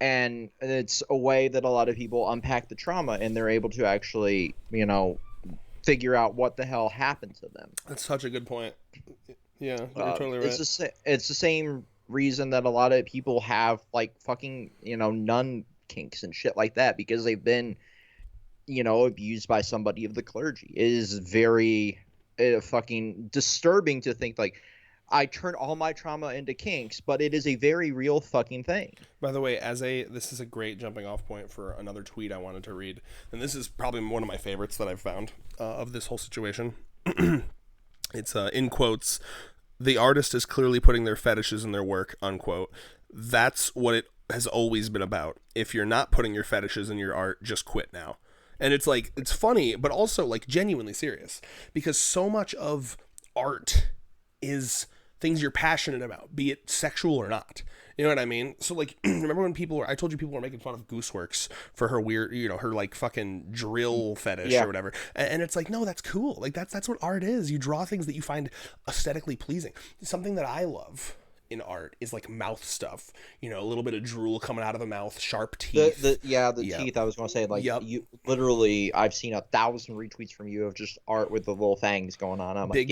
And it's a way that a lot of people unpack the trauma, and they're able to actually, you know, figure out what the hell happened to them. That's such a good point. Yeah, you're totally right. It's the same reason that a lot of people have, like, fucking, you know, nun kinks and shit like that, because they've been, you know, abused by somebody of the clergy. It is very fucking disturbing to think, like, I turn all my trauma into kinks, but it is a very real fucking thing. By the way, this is a great jumping off point for another tweet I wanted to read, and this is probably one of my favorites that I've found of this whole situation. It's in quotes, "The artist is clearly putting their fetishes in their work," unquote. That's what it has always been about. If you're not putting your fetishes in your art, just quit now. And it's like, it's funny, but also like genuinely serious, because so much of art is things you're passionate about, be it sexual or not. You know what I mean? So, like, remember when I told you people were making fun of Gooseworks for her weird, you know, her, like, fucking drill fetish or whatever. And it's like, no, that's cool. Like, that's what art is. You draw things that you find aesthetically pleasing. Something that I love in art is, like, mouth stuff. You know, a little bit of drool coming out of the mouth, sharp teeth. The teeth, I was going to say, like, you literally, I've seen 1,000 retweets from you of just art with the little fangs going on. I'm big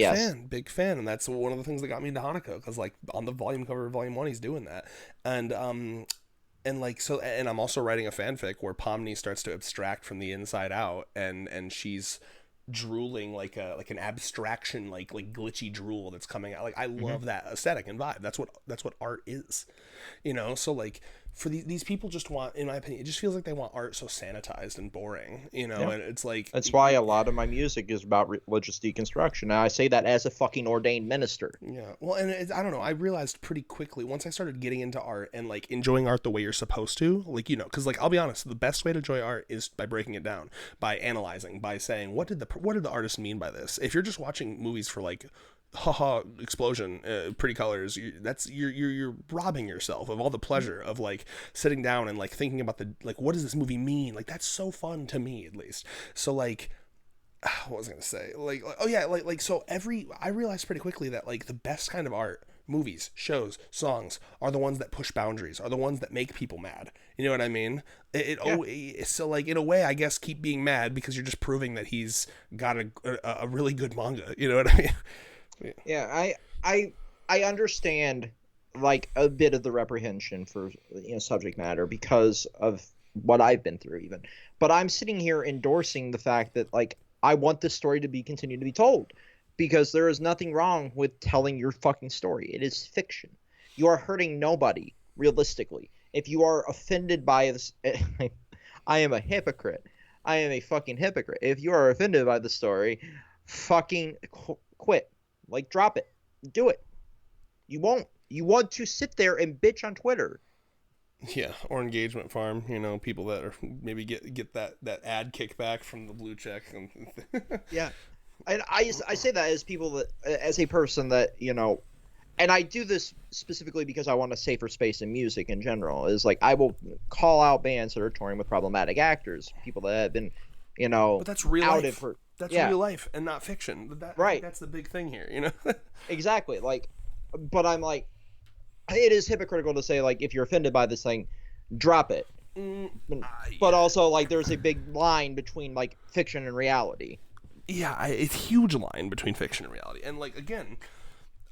fan. And that's one of the things that got me into Hanako, because, like, on the volume cover of Volume 1, he's doing that. And like, so, and I'm also writing a fanfic where Pomni starts to abstract from the inside out, and she's drooling like an abstraction, like glitchy drool that's coming out. Like, I love that aesthetic and vibe. That's what art is, you know. So, like, for these people just want, in my opinion, it just feels like they want art so sanitized and boring, you know. And it's like, that's why a lot of my music is about religious deconstruction, and I say that as a fucking ordained minister. Yeah, well, and I don't know, I realized pretty quickly once I started getting into art and, like, enjoying art the way you're supposed to, like, you know, because, like, I'll be honest, the best way to enjoy art is by breaking it down, by analyzing, by saying, what did the artist mean by this? If you're just watching movies for, like, haha, explosion, pretty colors, you're robbing yourself of all the pleasure of, like, sitting down and, like, thinking about what does this movie mean? Like, that's so fun to me, at least. So, like, what was I gonna say? So I realized pretty quickly that, like, the best kind of art, movies, shows, songs, are the ones that push boundaries, are the ones that make people mad. You know what I mean? So, like, in a way, I guess, keep being mad, because you're just proving that he's got a really good manga. You know what I mean? Yeah, I understand, like, a bit of the reprehension for, you know, subject matter because of what I've been through, even. But I'm sitting here endorsing the fact that, like, I want this story to be continued to be told, because there is nothing wrong with telling your fucking story. It is fiction. You are hurting nobody, realistically. If you are offended by this, I am a hypocrite. I am a fucking hypocrite. If you are offended by the story, fucking quit. Like, drop it. Do it. You won't. You want to sit there and bitch on Twitter. Yeah, or engagement farm, you know, people that are maybe get that ad kickback from the blue check. Yeah. And I say that as as a person that, you know, and I do this specifically because I want a safer space in music in general, is, like, I will call out bands that are touring with problematic actors, people that have been, you know, but that's real outed life. for... That's real life and not fiction. Right. That's the big thing here, you know? Exactly. Like, but I'm like, it is hypocritical to say, like, if you're offended by this thing, drop it. But also, like, there's a big line between, like, fiction and reality. Yeah, it's a huge line between fiction and reality. And, like, again,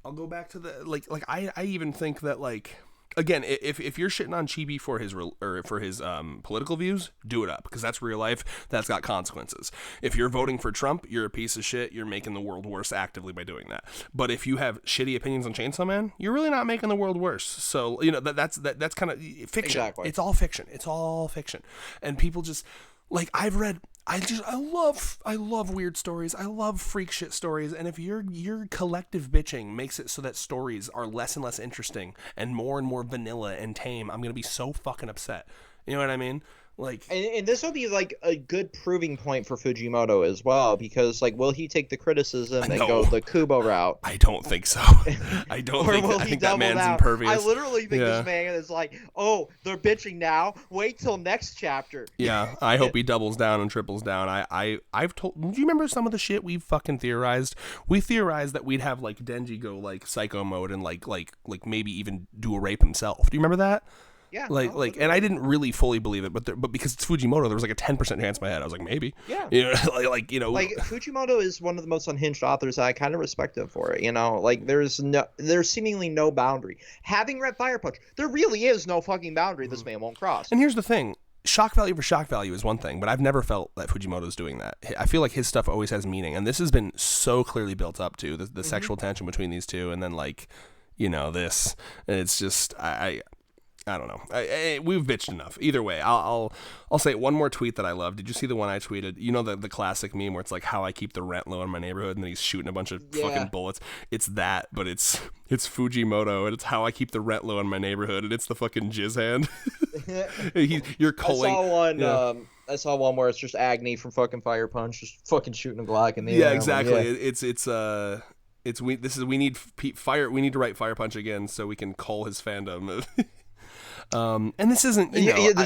I'll go back to the, like I even think that, like, again, if you're shitting on Chibi for his political views, do it up, because that's real life. That's got consequences. If you're voting for Trump, you're a piece of shit. You're making the world worse actively by doing that. But if you have shitty opinions on Chainsaw Man, you're really not making the world worse. So, you know, that's kind of fiction. Exactly. It's all fiction. And people just, like, I've read I love weird stories. I love freak shit stories. And if your collective bitching makes it so that stories are less and less interesting and more vanilla and tame, I'm gonna be so fucking upset. You know what I mean? Like, and this will be like a good proving point for Fujimoto as well, because like, will he take the criticism and go the Kubo route? I don't think so. I don't think. I think that man's impervious. I literally think this man is like, oh, they're bitching now. Wait till next chapter. Yeah, I hope he doubles down and triples down. I've told. Do you remember some of the shit we've fucking theorized? We theorized that we'd have like Denji go like psycho mode and like maybe even do a rape himself. Do you remember that? Yeah. And I didn't really fully believe it, but because it's Fujimoto, there was like a 10% chance in my head. I was like, maybe. Yeah. You know, like Fujimoto is one of the most unhinged authors. I kind of respect him for it. You know, like there's seemingly no boundary. Having read Fire Punch, there really is no fucking boundary this man won't cross. And here's the thing. Shock value for shock value is one thing, but I've never felt that Fujimoto's doing that. I feel like his stuff always has meaning, and this has been so clearly built up to the sexual tension between these two, and then like, you know, this. And it's just I don't know. We've bitched enough. Either way, I'll say one more tweet that I love. Did you see the one I tweeted? You know the classic meme where it's like how I keep the rent low in my neighborhood, and then he's shooting a bunch of fucking bullets. It's that, but it's Fujimoto, and it's how I keep the rent low in my neighborhood, and it's the fucking jizz hand. You're calling. I saw one where it's just Agni from fucking Fire Punch, just fucking shooting a Glock in the air. Yeah, exactly. We need fire. We need to write Fire Punch again so we can cull his fandom. And this isn't,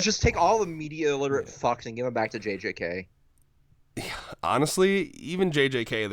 just take all the media illiterate fucks and give them back to JJK. Honestly, even JJK,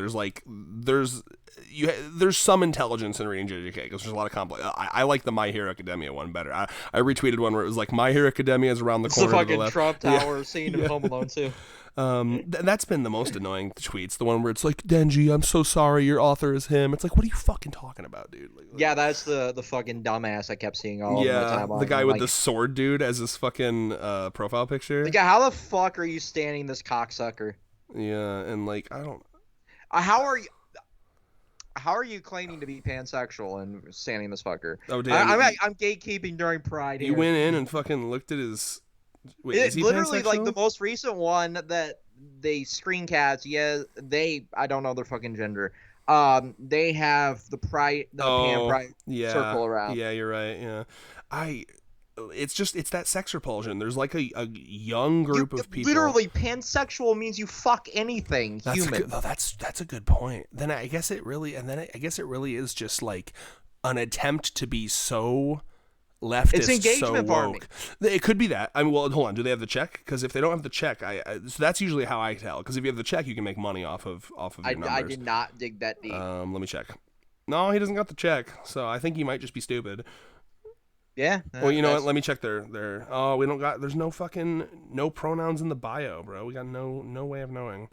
there's some intelligence in reading JJK because there's a lot of complex. I like the My Hero Academia one better. I retweeted one where it was like My Hero Academia is around the corner to the left. It's the fucking Trump Tower scene in Home Alone too. That's been the most annoying tweets. The one where it's like, Denji, I'm so sorry, your author is him. It's like, what are you fucking talking about, dude? Yeah, that's the fucking dumbass I kept seeing all the time. The guy with the sword dude as his fucking profile picture. Like, how the fuck are you standing this cocksucker? Yeah, and like, I don't. How are you claiming to be pansexual and standing this fucker? Oh damn! I'm gatekeeping during Pride. You went in and fucking looked at his. Wait, is he literally pansexual? Like the most recent one that they screencast. Yeah, I don't know their fucking gender. They have the pan pride circle around. Yeah, you're right. Yeah, it's that sex repulsion. There's like a young group of people. Literally, pansexual means you fuck anything human. That's a good point. Then I guess it really is just like an attempt to be so leftist, it's engagement so farming. It could be that. I mean, well, hold on. Do they have the check? Because if they don't have the check, so that's usually how I tell. Because if you have the check, you can make money off of your numbers. I did not dig that deep. Let me check. No, he doesn't got the check, so I think he might just be stupid. Yeah. Well, you know what? Let me check their. Oh, we don't got. There's no pronouns in the bio, bro. We got no way of knowing.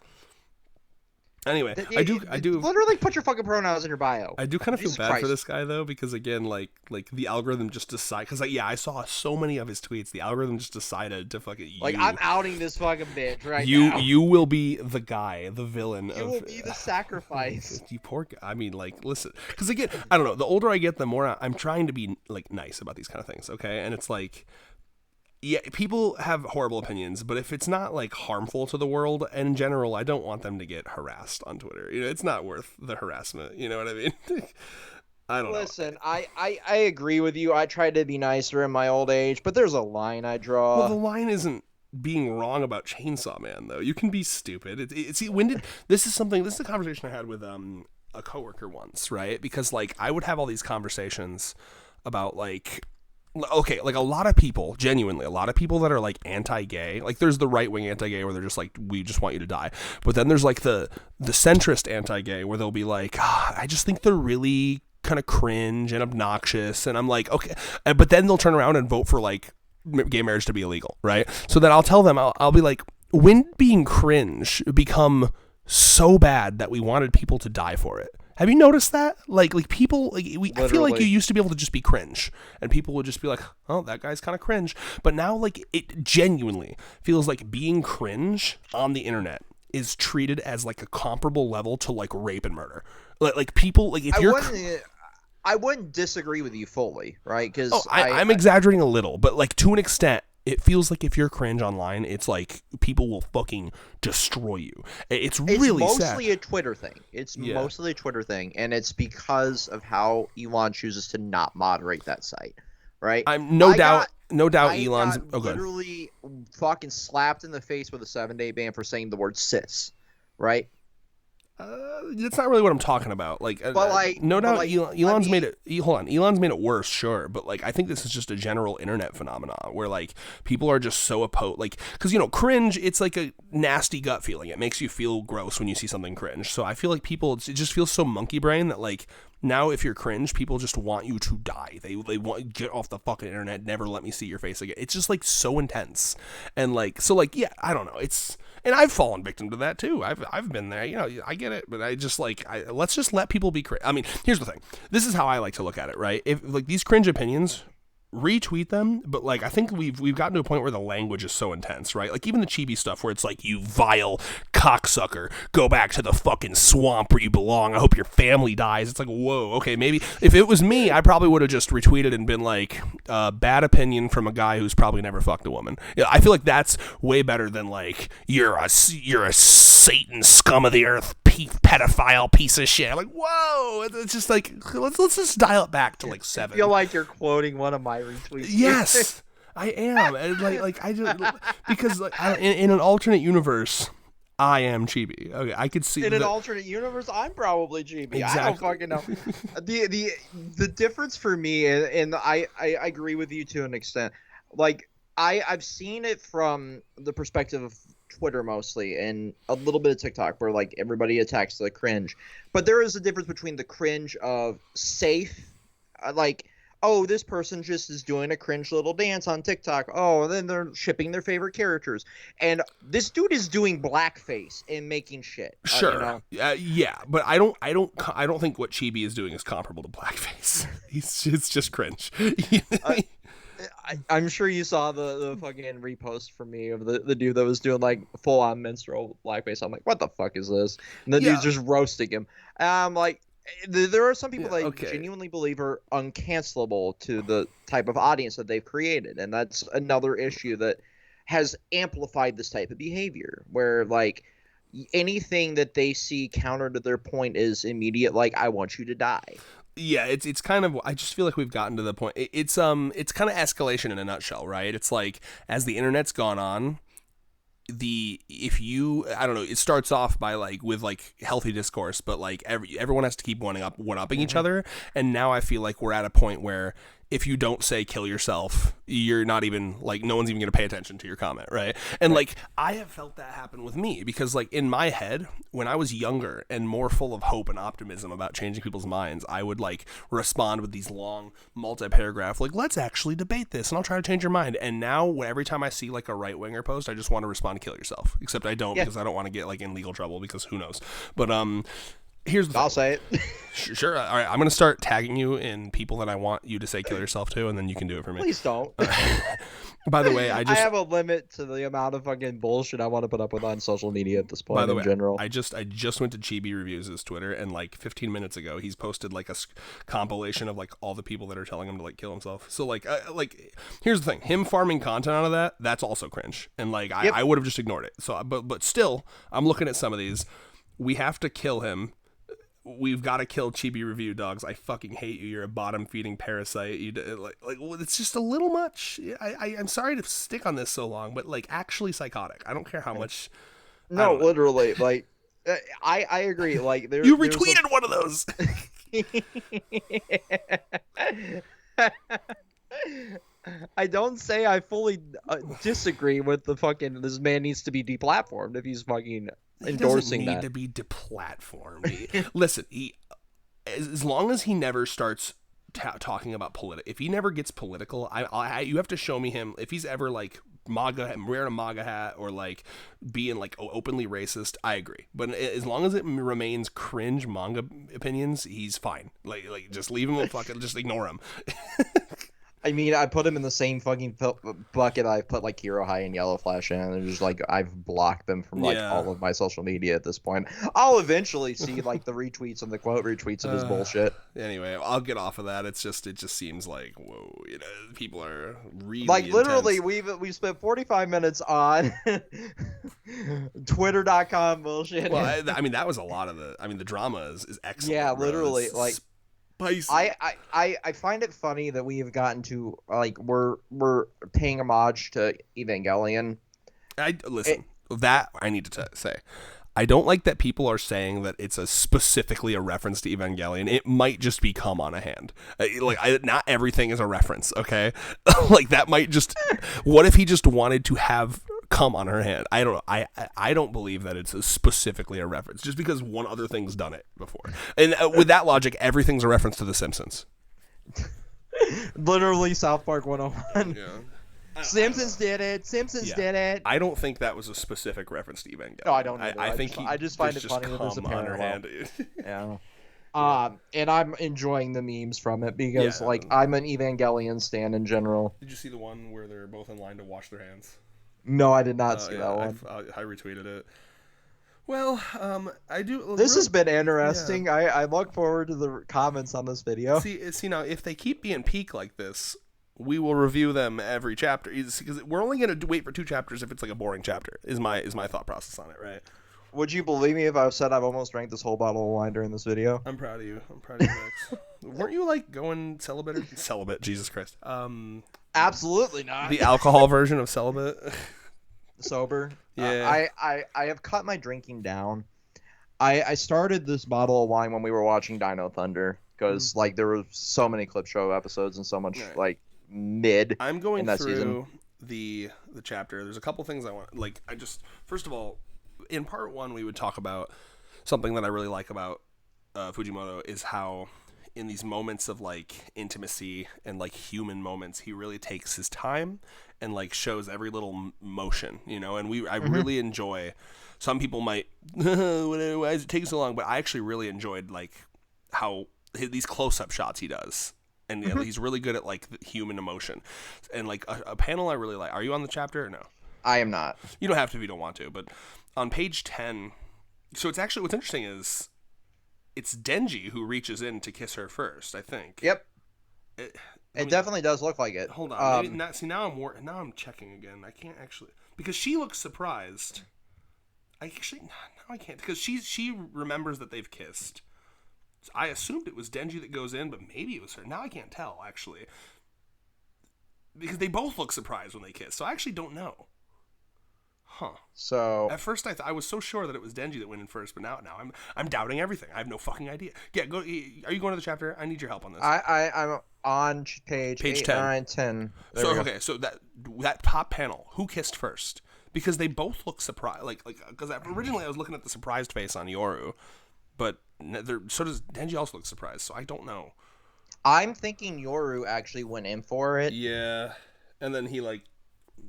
Anyway, I do literally put your fucking pronouns in your bio. I do kind of feel bad for this guy though, because again, like the algorithm just decided. Because I saw so many of his tweets. The algorithm just decided to fucking. I'm outing this fucking bitch right now. You will be the guy, the villain. You will be the sacrifice. You poor guy. I mean, like, listen, because again, I don't know. The older I get, the more I'm trying to be like nice about these kind of things. Okay, and it's like. Yeah, people have horrible opinions, but if it's not like harmful to the world and in general, I don't want them to get harassed on Twitter. You know, it's not worth the harassment. You know what I mean? I don't know. Listen, I agree with you. I try to be nicer in my old age, but there's a line I draw. Well, the line isn't being wrong about Chainsaw Man, though. You can be stupid. This is a conversation I had with a coworker once, right? Because like I would have all these conversations about like. Okay, like a lot of people that are like anti-gay, like there's the right-wing anti-gay where they're just like, we just want you to die. But then there's like the centrist anti-gay where they'll be like, I just think they're really kind of cringe and obnoxious. And I'm like, okay. But then they'll turn around and vote for like gay marriage to be illegal, right? So then I'll tell them, I'll be like, when did being cringe become so bad that we wanted people to die for it? Have you noticed that? Like people, I feel like you used to be able to just be cringe, and people would just be like, "Oh, that guy's kind of cringe." But now, like, it genuinely feels like being cringe on the internet is treated as like a comparable level to like rape and murder. Like people, like if I wouldn't disagree with you fully, right? Because I'm exaggerating a little, but like to an extent, it feels like if you're cringe online, it's like people will fucking destroy you. It's really mostly sad. a Twitter thing. It's Yeah. mostly a Twitter thing, and it's because of how Elon chooses to not moderate that site, right? I'm no doubt I Elon's got literally fucking slapped in the face with a 7-day ban for saying the word cis, right? That's not really what I'm talking about. Like, no doubt, Elon's made it. Hold on, Elon's made it worse, sure, but like, I think this is just a general internet phenomenon where like people are just so opposed. Like, because cringe, it's like a nasty gut feeling. It makes you feel gross when you see something cringe. So I feel like it just feels so monkey brain that like now if you're cringe, people just want you to die. They want to get off the fucking internet. Never let me see your face again. It's just like so intense, and like so like yeah, I don't know. And I've fallen victim to that too. I've been there. I get it, but I just like let's just let people be cringe. I mean, here's the thing. This is how I like to look at it, right? If like these cringe opinions, retweet them, but like I think we've gotten to a point where the language is so intense, right? Like even the chibi stuff where it's like, you vile cocksucker, go back to the fucking swamp where you belong. I hope your family dies. It's like, whoa, okay, maybe if it was me, I probably would have just retweeted and been like, bad opinion from a guy who's probably never fucked a woman. Yeah, I feel like that's way better than like you're a Satan scum of the earth pedophile piece of shit. I'm like, whoa, it's just like let's just dial it back to like 7. I feel like you're quoting one of my retweets. Yes, I am. And like I just because like in an alternate universe, I am chibi. Okay, I could see in an alternate universe, I'm probably chibi. Exactly. I don't fucking know. The difference for me, and I agree with you to an extent. Like I've seen it from the perspective of Twitter mostly, and a little bit of TikTok, where like everybody attacks the cringe. But there is a difference between the cringe of safe, like, oh, this person just is doing a cringe little dance on TikTok. Oh, and then they're shipping their favorite characters. And this dude is doing blackface and making shit. Sure. Yeah, but I don't think what Chibi is doing is comparable to blackface. It's just cringe. I'm sure you saw the fucking repost from me of the dude that was doing like full on menstrual blackface. I'm like, what the fuck is this? And the dude's just roasting him. I'm like, there are some people that I genuinely believe are uncancelable to the type of audience that they've created, and that's another issue that has amplified this type of behavior, where like anything that they see counter to their point is immediate, like, I want you to die. Yeah, it's kind of, I just feel like we've gotten to the point. It's kind of escalation in a nutshell, right? It's like as the internet's gone on, I don't know, it starts off by like with like healthy discourse, but like everyone has to keep one-upping each other, and now I feel like we're at a point where if you don't say kill yourself, you're not even like, no one's even going to pay attention to your comment, right? And like I have felt that happen with me, because like in my head when I was younger and more full of hope and optimism about changing people's minds, I would like respond with these long multi-paragraph like, let's actually debate this and I'll try to change your mind. And now every time I see like a right-winger post, I just want to respond, kill yourself, except I don't, because I don't want to get like in legal trouble, because who knows. But here's the I'll say it. Sure. All right. I'm going to start tagging you in people that I want you to say kill yourself to, and then you can do it for me. Please don't. By the way, I have a limit to the amount of fucking bullshit I want to put up with on social media at this point. By the way, general. I just went to Chibi Reviews' Twitter, and like 15 minutes ago, he's posted like a compilation of like all the people that are telling him to like kill himself. So like here's the thing: him farming content out of that's also cringe, and like I would have just ignored it. So but still, I'm looking at some of these. We have to kill him. We've got to kill Chibi Review dogs. I fucking hate you. You're a bottom-feeding parasite. Well, it's just a little much. I'm sorry to stick on this so long, but like actually psychotic. I don't care how much. No, literally. Like, I agree. Like, you retweeted one of those. I don't say I fully disagree with the fucking, this man needs to be deplatformed if he's fucking endorsing that. He doesn't need to be deplatformed. Listen, as long as he never starts talking about if he never gets political, you have to show me him, if he's ever like wearing a MAGA hat or like being like openly racist, I agree. But as long as it remains cringe manga opinions, he's fine. Like just leave him fucking, just ignore him. I mean, I put him in the same fucking bucket I put like Hero High and Yellow Flash in, and they're just like I've blocked them from like all of my social media at this point. I'll eventually see like the retweets and the quote retweets of his bullshit. Anyway, I'll get off of that. It just seems like whoa, people are really like literally intense. we've spent 45 minutes on Twitter.com bullshit. Well, I mean that was a lot of the drama is excellent. Yeah, bro. literally It's like. spicy. I find it funny that we have gotten to like we're paying homage to Evangelion. Listen, that I need to say. I don't like that people are saying that it's specifically a reference to Evangelion. It might just be come on a hand. Not everything is a reference, okay? Like that might just. What if he just wanted to have come on her hand? I don't know. I don't believe that it's specifically a reference just because one other thing's done it before. And with that logic, everything's a reference to The Simpsons. Literally South Park 101. Yeah. Simpsons did it. Simpsons did it. I don't think that was a specific reference to Evangelion. No, I don't either. I just find it funny that there's a come on her parallel. hand. Yeah. And I'm enjoying the memes from it because like I'm an Evangelion stan in general. Did you see the one where they're both in line to wash their hands? No, I did not see that one. I retweeted it. Well, I do. This has been interesting. Yeah. I look forward to the comments on this video. See now, if they keep being peak like this, we will review them every chapter. Because we're only going to wait for 2 chapters if it's like a boring chapter. Is my thought process on it, right? Would you believe me if I said I've almost drank this whole bottle of wine during this video? I'm proud of you. Max. Weren't you like going celibate? Jesus Christ. Absolutely not. The alcohol version of celibate. Sober. Yeah. I have cut my drinking down. I started this bottle of wine when we were watching Dino Thunder because like there were so many clip show episodes and so much like mid. I'm going in that through season. the chapter. There's a couple things I want. Like first of all, in part 1 we would talk about something that I really like about Fujimoto is how in these moments of like intimacy and like human moments, he really takes his time and like shows every little motion, and I really enjoy. Some people might, why does it take so long? But I actually really enjoyed like how these close-up shots he does, and he's really good at like the human emotion, and like a panel I really like. Are you on the chapter or no? I am not. You don't have to if you don't want to, but on page 10. So it's actually what's interesting is it's Denji who reaches in to kiss her first, I think. Yep. It definitely does look like it. Hold on. Now I'm checking again. I can't actually because she looks surprised. Now I can't because she remembers that they've kissed. So I assumed it was Denji that goes in, but maybe it was her. Now I can't tell actually because they both look surprised when they kiss. So I actually don't know. Huh. So at first I was so sure that it was Denji that went in first, but now I'm doubting everything. I have no fucking idea. Yeah, go. Are you going to the chapter? I need your help on this. I'm on page 8, 10. 9, 10. So that top panel, who kissed first? Because they both look surprised. Like because originally I was looking at the surprised face on Yoru, but so does Denji also look surprised. So I don't know. I'm thinking Yoru actually went in for it. Yeah, and then he like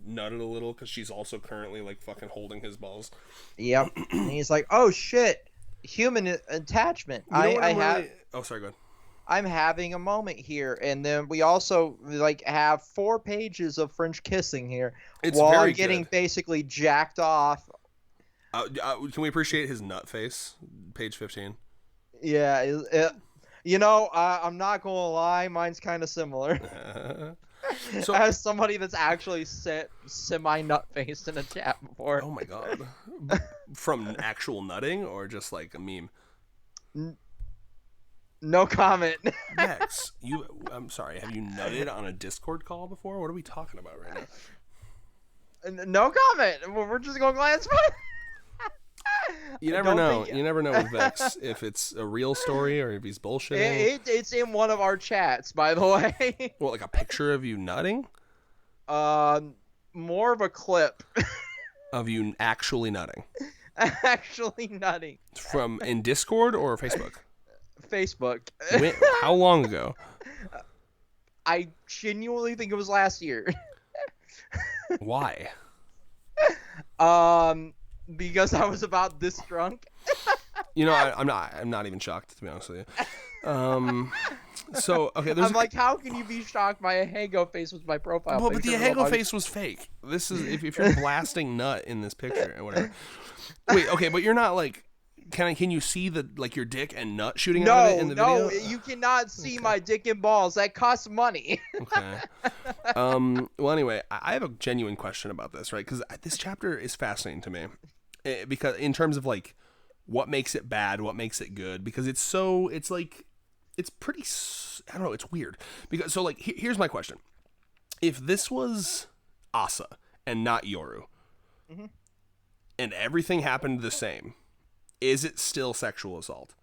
nutted a little because she's also currently like fucking holding his balls. Yep. And he's like, oh shit, human attachment. Oh, sorry, go ahead. I'm having a moment here, and then we also like have 4 pages of French kissing here while I'm getting basically jacked off. Can we appreciate his nut face? Page 15. Yeah, I'm not gonna lie, mine's kind of similar. So, as somebody that's actually semi-nut-faced in a chat before. Oh my god. From actual nutting or just like a meme? No comment. Max, I'm sorry, have you nutted on a Discord call before? What are we talking about right now? No comment. We're just going to glance. You never know. You never know with Vex if it's a real story or if he's bullshitting. It's in one of our chats, by the way. What, like a picture of you nutting? More of a clip. Of you actually nutting? Actually nutting. From in Discord or Facebook? Facebook. How long ago? I genuinely think it was last year. Why? Because I was about this drunk. I'm not even shocked, to be honest with you. So okay, I'm like, how can you be shocked by a Hango face with my profile well, picture? but the Hango face was fake. This is if you're blasting nut in this picture or whatever. Wait, okay, but you're not like. Can you see the like your dick and nut shooting out of it in the video? No, you cannot see my dick and balls. That costs money. Okay. Well, anyway, I have a genuine question about this, right? Because this chapter is fascinating to me, because in terms of like what makes it bad, what makes it good, because it's pretty. I don't know. It's weird because so like here's my question: if this was Asa and not Yoru, and everything happened the same. Is it still sexual assault?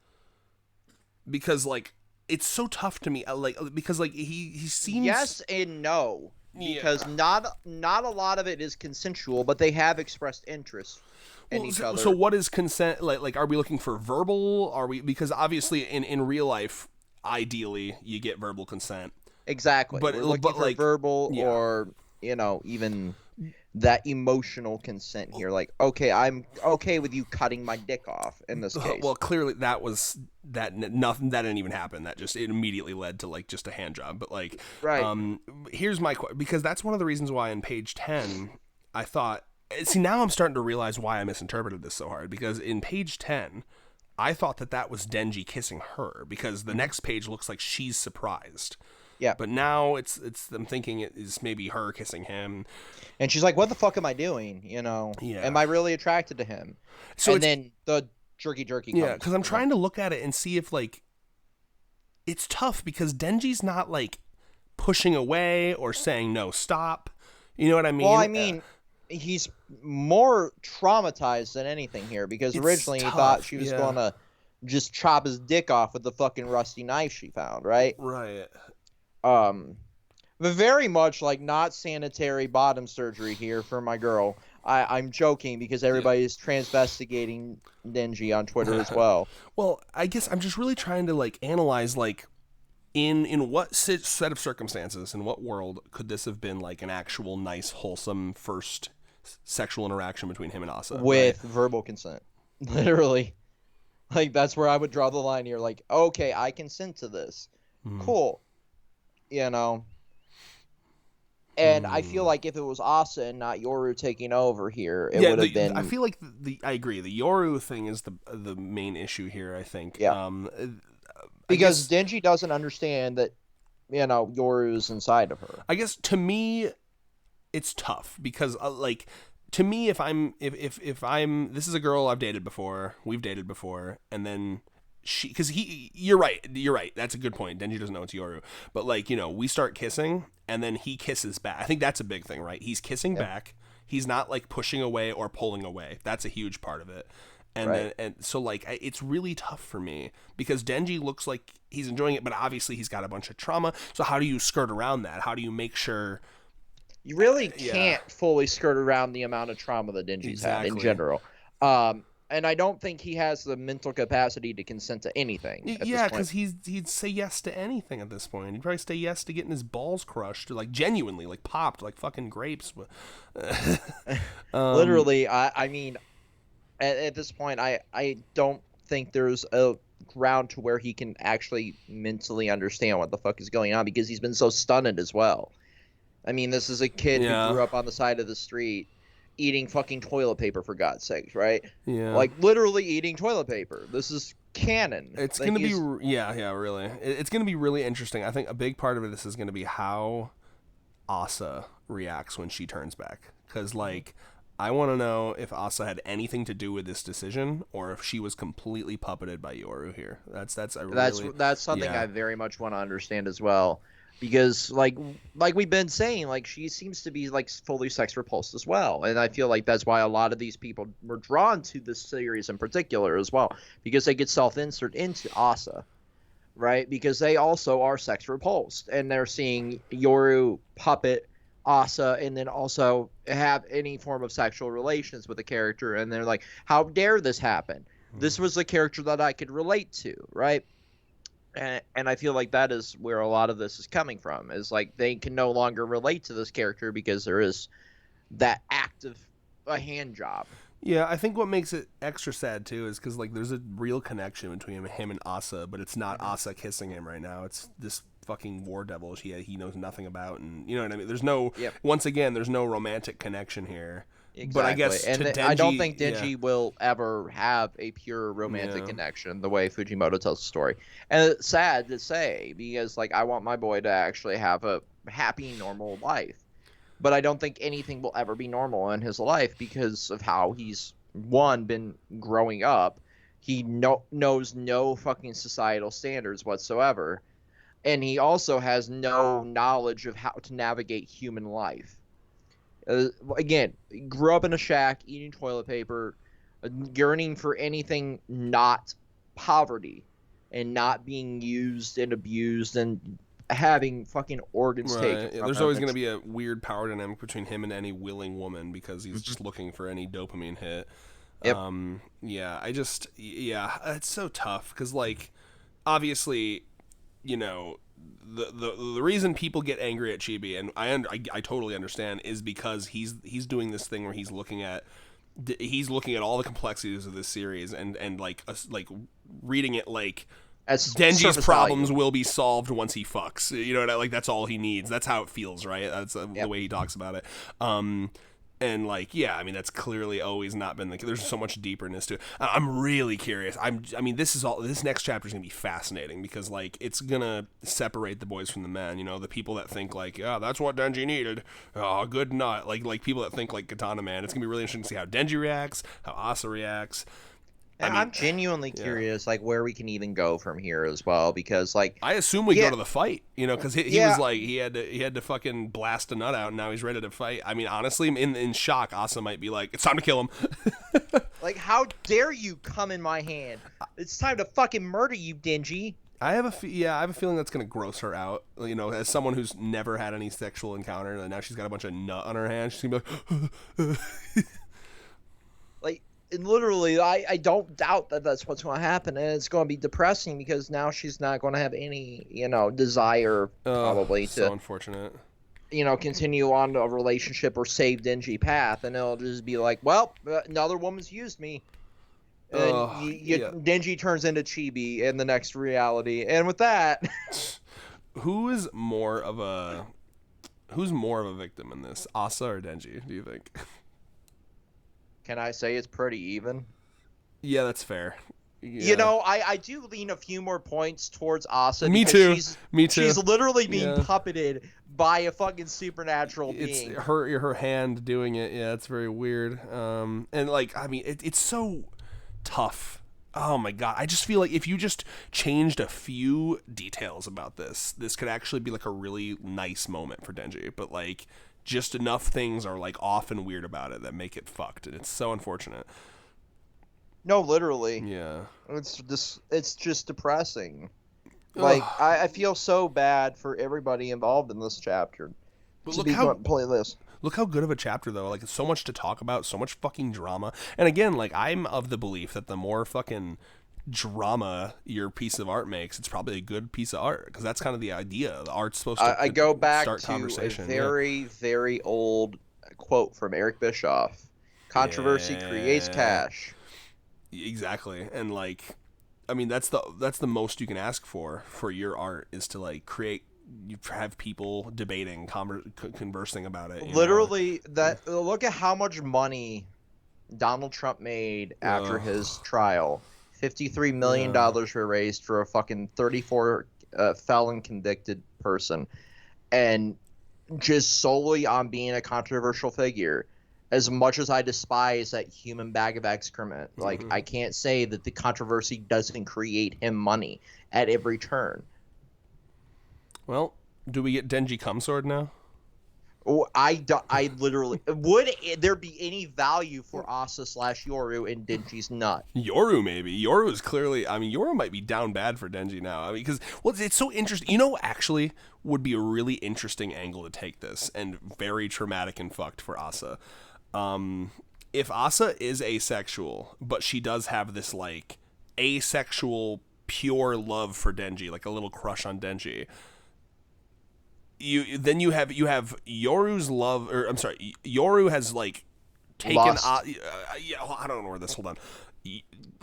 Because like it's so tough to me, because like he seems yes and no, because not a lot of it is consensual, but they have expressed interest in each other. So what is consent? Like are we looking for verbal? Are we because obviously in real life, ideally you get verbal consent. Exactly, but we're looking for like, verbal or even that emotional consent here, like, okay, I'm okay with you cutting my dick off in this case. Well, clearly nothing that didn't even happen. That just it immediately led to like just a hand job. But like, right. Here's my question, because that's one of the reasons why in page 10 I thought. See, now I'm starting to realize why I misinterpreted this so hard. Because in page 10, I thought that was Denji kissing her because the next page looks like she's surprised. Yeah. But now it's I'm thinking it is maybe her kissing him. And she's like, what the fuck am I doing? Yeah. Am I really attracted to him? So and then the jerky comes. Yeah, because I'm trying to look at it and see if like it's tough because Denji's not like pushing away or saying no, stop. You know what I mean? Well, I mean, he's more traumatized than anything here because originally he thought she was going to just chop his dick off with the fucking rusty knife she found, right? Right. But very much like not sanitary bottom surgery here for my girl. I'm joking because everybody's transvestigating Denji on Twitter as well. Well, I guess I'm just really trying to like analyze like in what set of circumstances, in what world could this have been like an actual nice, wholesome first sexual interaction between him and Asa? With verbal consent. Literally. Like that's where I would draw the line here. Like, okay, I consent to this. Cool. And I feel like if it was Asa and not Yoru taking over here, it would have been. I feel like I agree. The Yoru thing is the main issue here. I think. Yeah. Because Denji doesn't understand that, Yoru's inside of her. I guess to me, it's tough because to me, if I'm this is a girl I've dated before, we've dated before, and then. You're right. That's a good point. Denji doesn't know it's Yoru. But we start kissing and then he kisses back. I think that's a big thing, right? He's kissing back. He's not like pushing away or pulling away. That's a huge part of it. And so it's really tough for me because Denji looks like he's enjoying it, but obviously he's got a bunch of trauma. So how do you skirt around that? How do you make sure you really can't fully skirt around the amount of trauma that Denji's had in general? And I don't think he has the mental capacity to consent to anything. Yeah, because he'd say yes to anything at this point. He'd probably say yes to getting his balls crushed, like genuinely, like popped, like fucking grapes. Literally, I mean, at this point, I don't think there's a ground to where he can actually mentally understand what the fuck is going on because he's been so stunned as well. I mean, this is a kid who grew up on the side of the street. Eating fucking toilet paper, for God's sakes, right? Yeah. Like, literally eating toilet paper. This is canon. It's going to be... really. It's going to be really interesting. I think a big part of this is going to be how Asa reacts when she turns back. Because, I want to know if Asa had anything to do with this decision or if she was completely puppeted by Yoru here. That's something I very much want to understand as well. Because like we've been saying, she seems to be fully sex repulsed as well, and I feel like that's why a lot of these people were drawn to this series in particular as well, because they get self-insert into Asa, right? Because they also are sex repulsed, and they're seeing Yoru puppet Asa, and then also have any form of sexual relations with the character, and they're like, how dare this happen? This was the character that I could relate to, right? And I feel like that is where a lot of this is coming from, is they can no longer relate to this character because there is that act of a hand job. Yeah, I think what makes it extra sad too is because like there's a real connection between him and Asa, but it's not Asa kissing him right now. It's this fucking war devil he knows nothing about, and you know what I mean. There's no once again there's no romantic connection here. Exactly. But I guess and Denji, I don't think Denji will ever have a pure romantic Yeah. connection the way Fujimoto tells the story. And it's sad to say because like I want my boy to actually have a happy, normal life. But I don't think anything will ever be normal in his life because of how he's been growing up. He knows no fucking societal standards whatsoever, and he also has no knowledge of how to navigate human life. Again, grew up in a shack, eating toilet paper, yearning for anything not poverty, and not being used and abused and having fucking organs taken from There's him. always going to be a weird power dynamic between him and any willing woman because he's just looking for any dopamine hit. Yep. It's so tough because like obviously, you know, the reason people get angry at Chibi, and I totally understand, is because he's doing this thing where he's looking at all the complexities of this series and like reading it like As Denji's problems value. will be solved once he fucks. You know, like that's all he needs. That's how it feels, right? That's the way he talks about it. And like, yeah, I mean, that's clearly always not been there's so much deeperness to it. I'm really curious. I mean, this next chapter is gonna be fascinating because like it's gonna separate the boys from the men. You know, the people that think like, yeah, that's what Denji needed. Oh, good nut. Like people that think like Katana Man. It's gonna be really interesting to see how Denji reacts, how Asa reacts. And I'm genuinely curious, like, where we can even go from here as well, because, like, I assume we go to the fight, you know, because he was like he had to fucking blast a nut out, and now he's ready to fight. I mean, honestly, in shock, Asa might be like, it's time to kill him. Like, how dare you come in my hand? It's time to fucking murder you, Denji. I have a feeling that's gonna gross her out. You know, as someone who's never had any sexual encounter, and now she's got a bunch of nut on her hand, she's gonna be like. Like, and literally, I don't doubt that that's what's going to happen, and it's going to be depressing because now she's not going to have any, you know, desire probably so to, unfortunate. you know, continue on a relationship or save Denji path, and it'll just be like, well, another woman's used me. And Denji turns into Chibi in the next reality, and with that, who's more of a victim in this, Asa or Denji? Do you think? can I say it's pretty even? Yeah, that's fair. Yeah. You know, I do lean a few more points towards Asa. Me too. She's literally being puppeted by a fucking supernatural being. It's her hand doing it. Yeah, it's very weird. And like, I mean, it's so tough. Oh my god, I just feel like if you just changed a few details about this could actually be like a really nice moment for Denji. But like, just enough things are like off and weird about it that make it fucked, and it's so unfortunate. No, literally. Yeah. It's just depressing. Like, I feel so bad for everybody involved in this chapter. But Look how good of a chapter though. Like, it's so much to talk about, so much fucking drama. And again, like, I'm of the belief that the more fucking drama your piece of art makes, it's probably a good piece of art, because that's kind of the idea. The art's supposed to I go back start to conversation. A very old quote from Eric Bischoff. Controversy creates cash. Exactly. And like, I mean, that's the most you can ask for your art, is to like you have people debating, conversing about it. Literally, look at how much money Donald Trump made after his trial. $53 million were raised for a fucking 34 felon convicted person, and just solely on being a controversial figure. As much as I despise that human bag of excrement, like, I can't say that the controversy doesn't create him money at every turn. Well, do we get Denji Cumsword now? Oh, I literally would there be any value for Asa / Yoru in Denji's nut? Yoru maybe. Yoru is clearly. I mean, Yoru might be down bad for Denji now. I mean, because it's so interesting. You know, actually, would be a really interesting angle to take this, and very traumatic and fucked for Asa. If Asa is asexual, but she does have this like asexual pure love for Denji, like a little crush on Denji. You have Yoru's love, or I'm sorry, Yoru has like taken. Yeah, well, I don't know where this. Hold on.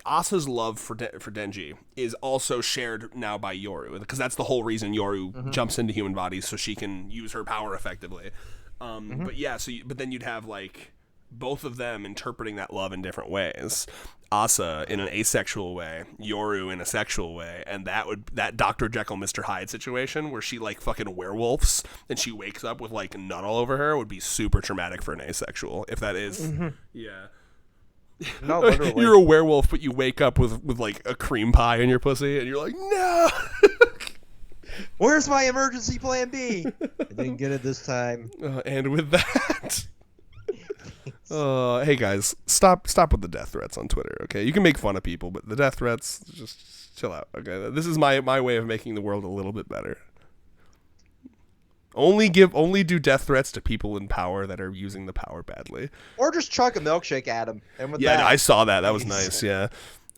Asa's love for Denji is also shared now by Yoru, because that's the whole reason Yoru jumps into human bodies, so she can use her power effectively. But yeah, but then you'd have like both of them interpreting that love in different ways. Asa in an asexual way, Yoru in a sexual way, and that Dr. Jekyll, Mr. Hyde situation where she like fucking werewolves and she wakes up with like nut all over her would be super traumatic for an asexual, if that is. Yeah. No, literally. You're a werewolf, but you wake up with like a cream pie in your pussy, and you're like, no. Where's my emergency plan B? I didn't get it this time. And with that, hey guys, stop with the death threats on Twitter. Okay, you can make fun of people, but the death threats, just chill out. Okay, this is my way of making the world a little bit better. Only do death threats to people in power that are using the power badly. Or just chuck a milkshake at them. And with yeah, that, I saw that. That was nice. Yeah,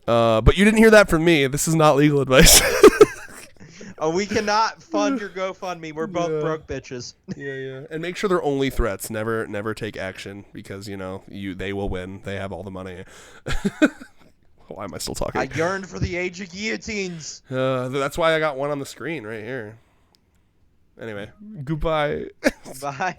but you didn't hear that from me. This is not legal advice. Oh, we cannot fund your GoFundMe. We're both broke bitches. Yeah. And make sure they're only threats. Never take action, because they will win. They have all the money. Why am I still talking? I yearned for the age of guillotines. That's why I got one on the screen right here. Anyway, goodbye. Bye.